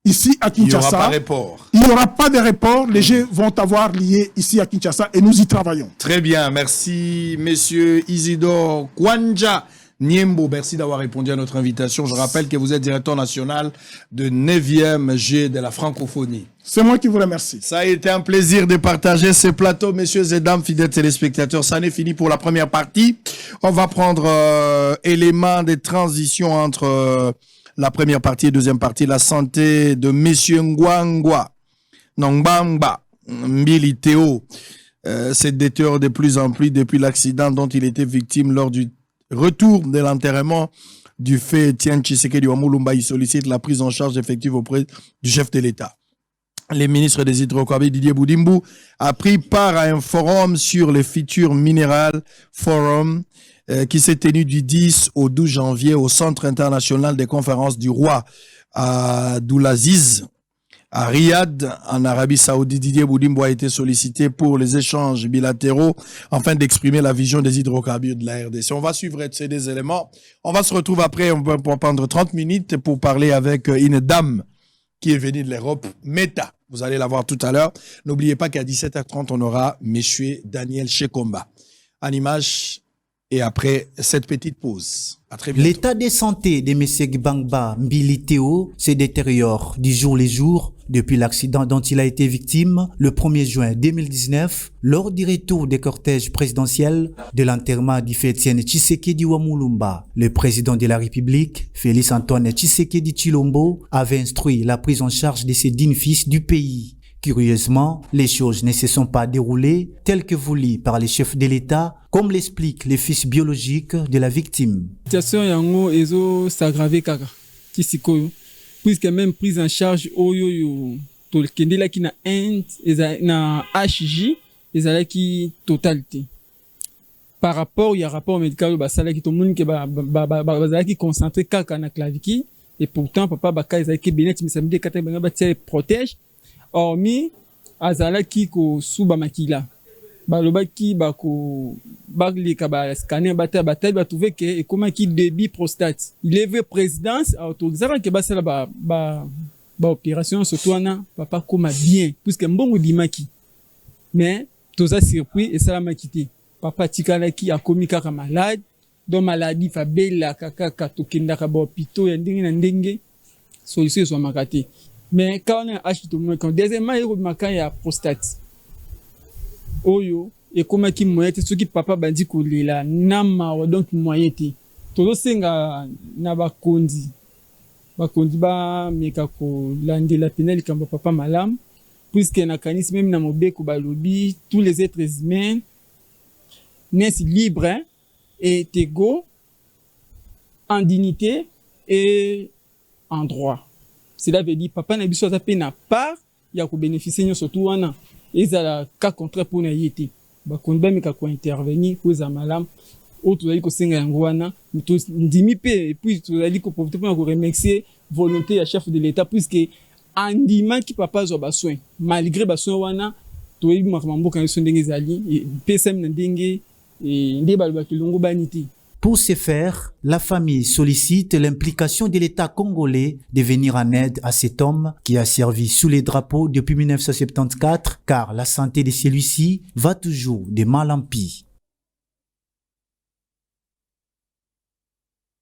ici à Kinshasa. Il n'y aura pas de report. Il n'y aura pas de report. Les Jeux vont avoir lié ici à Kinshasa et nous y travaillons. Très bien. Merci, monsieur Isidore Kwanja Niembo. Merci d'avoir répondu à notre invitation. Je rappelle que vous êtes directeur national de 9e Jeux de la francophonie. C'est moi qui vous remercie. Ça a été un plaisir de partager ce plateau, messieurs et dames, fidèles téléspectateurs. Ça n'est fini pour la première partie. On va prendre éléments de transition entre la première partie et deuxième partie. La santé de monsieur Ngwangwa Nongbamba Mbili Théo s'est détériorée de plus en plus depuis l'accident dont il était victime lors du retour de l'enterrement du fait Étienne Tshisekedi Wamulumba, il sollicite la prise en charge effective auprès du chef de l'État. Le ministre des Hydrocarbures, Didier Boudimbo, a pris part à un forum sur le futur minéral forum qui s'est tenu du 10 au 12 janvier au Centre international des conférences du roi Abdulaziz à Riyad, en Arabie Saoudite. Didier Boudimbo a été sollicité pour les échanges bilatéraux afin d'exprimer la vision des hydrocarbures de la RDC. On va suivre ces deux éléments. On va se retrouver après, on va prendre 30 minutes pour parler avec une dame qui est venue de l'Europe, Meta. Vous allez la voir tout à l'heure. N'oubliez pas qu'à 17h30, on aura Monsieur Daniel Shekomba en image. Et après cette petite pause, à très bientôt. L'état de santé de M. Gbangba Mbili Théo se détériore du jour le jour depuis l'accident dont il a été victime le 1er juin 2019 lors du retour des cortèges présidentiels de l'enterrement du fait Étienne Tshisekedi Wamulumba. Le président de la République, Félix Antoine Tshisekedi Tshilombo, avait instruit la prise en charge de ces dignes fils du pays. Curieusement, les choses ne se sont pas déroulées telles que voulues par les chefs de l'État, comme l'explique le fils biologique de la victime. La situation yango ezo s'aggraver kaka kisikoyo puisque même prise en charge oyo to kendela ki na Inde na HJ ezala ki totalité par rapport il y a rapport médical basala ki to monde ke bazala ki concentré kaka na clavicule et pourtant papa baka ezala ki benet mais samedi kata banga ba protège hormis azala ki ko suba makila baloba ki bako baklika ba scanner bata ba trouver que et comment qui débit prostate il est vrai présidence autorisera que basala ba opération surtout ana papa koma bien puisque mbongo dimaki mais toza surpris et ça la makité papa tikala ki akomi kaka malade donc maladie fa bela kaka tokenda ka ba hôpital ya ndenge na ndenge solution so makate. Mais quand on a acheté tout le monde, deuxièmement, il y a eu ma prostate. Oyo, et comment qui moyen, ce qui papa bandi kouli la, nama, donc moyen ti. Todo senga na bakondi ba meka ko lande la pénale quand papa malam, puisque na kanis même na mobeko balobi, tous les êtres humains naissent libres et égaux en dignité et en droit. Cela veut dire papa na biso azape na part ya ko bénéficier nyo surtout wana ezala cas contraire pour na yete ba konba meka ko intervenir pour za malam autre zali ko senga yango wana ndimi pe et puis tu zali ko profiter pour ko remercier volonté ya chef de l'état puisque andima ki papa zo ba soin malgré ba soin wana to yi makambo kan so ndenge zali psm na ndenge et ndé ba kilongo baniti. Pour ce faire, la famille sollicite l'implication de l'État congolais de venir en aide à cet homme qui a servi sous les drapeaux depuis 1974, car la santé de celui-ci va toujours de mal en pis.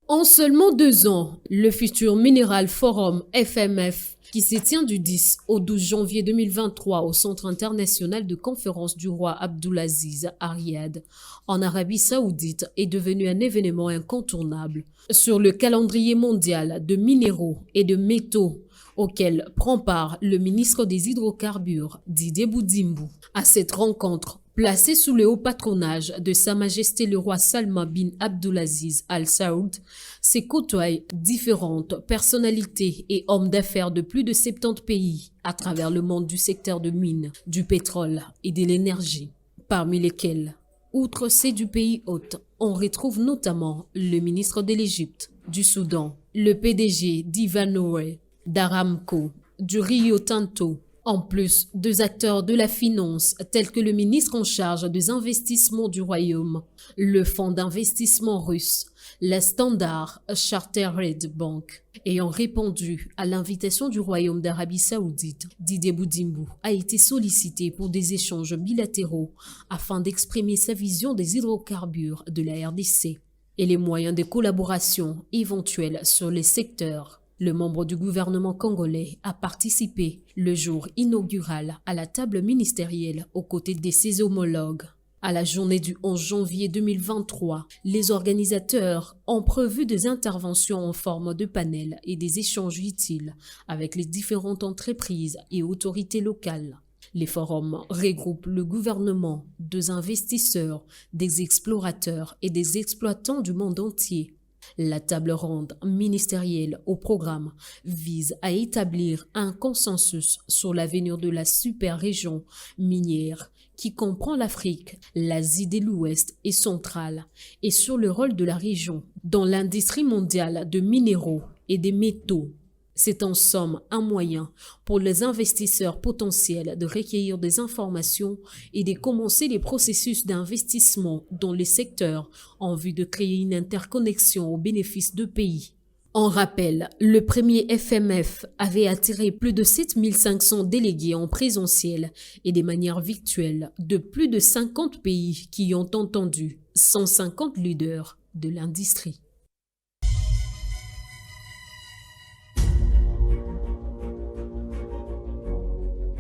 En seulement 2 ans, le futur Mineral Forum FMF, qui se tient du 10 au 12 janvier 2023 au Centre international de conférence du roi Abdulaziz à Riyad, en Arabie Saoudite, est devenu un événement incontournable sur le calendrier mondial de minéraux et de métaux auquel prend part le ministre des Hydrocarbures, Didier Boudimbo. À cette rencontre, placée sous le haut patronage de Sa Majesté le roi Salman bin Abdulaziz Al Saoud, s'y côtoient différentes personnalités et hommes d'affaires de plus de 70 pays à travers le monde du secteur de mines, du pétrole et de l'énergie, parmi lesquels, outre ceux du pays hôte, on retrouve notamment le ministre de l'Égypte, du Soudan, le PDG d'Ivanhoe, d'Aramco, du Rio Tinto, en plus 2 acteurs de la finance tels que le ministre en charge des investissements du royaume, le fonds d'investissement russe, la Standard Chartered Bank. Ayant répondu à l'invitation du royaume d'Arabie Saoudite, Didier Boudimbo a été sollicité pour des échanges bilatéraux afin d'exprimer sa vision des hydrocarbures de la RDC et les moyens de collaboration éventuels sur les secteurs. Le membre du gouvernement congolais a participé le jour inaugural à la table ministérielle aux côtés de ses homologues. À la journée du 11 janvier 2023, les organisateurs ont prévu des interventions en forme de panel et des échanges utiles avec les différentes entreprises et autorités locales. Les forums regroupent le gouvernement, des investisseurs, des explorateurs et des exploitants du monde entier. La table ronde ministérielle au programme vise à établir un consensus sur l'avenir de la super-région minière qui comprend l'Afrique, l'Asie de l'Ouest et centrale, et sur le rôle de la région dans l'industrie mondiale de minéraux et des métaux. C'est en somme un moyen pour les investisseurs potentiels de recueillir des informations et de commencer les processus d'investissement dans les secteurs en vue de créer une interconnexion au bénéfice de pays. En rappel, le premier FMF avait attiré plus de 7500 délégués en présentiel et de manière virtuelle de plus de 50 pays qui ont entendu 150 leaders de l'industrie.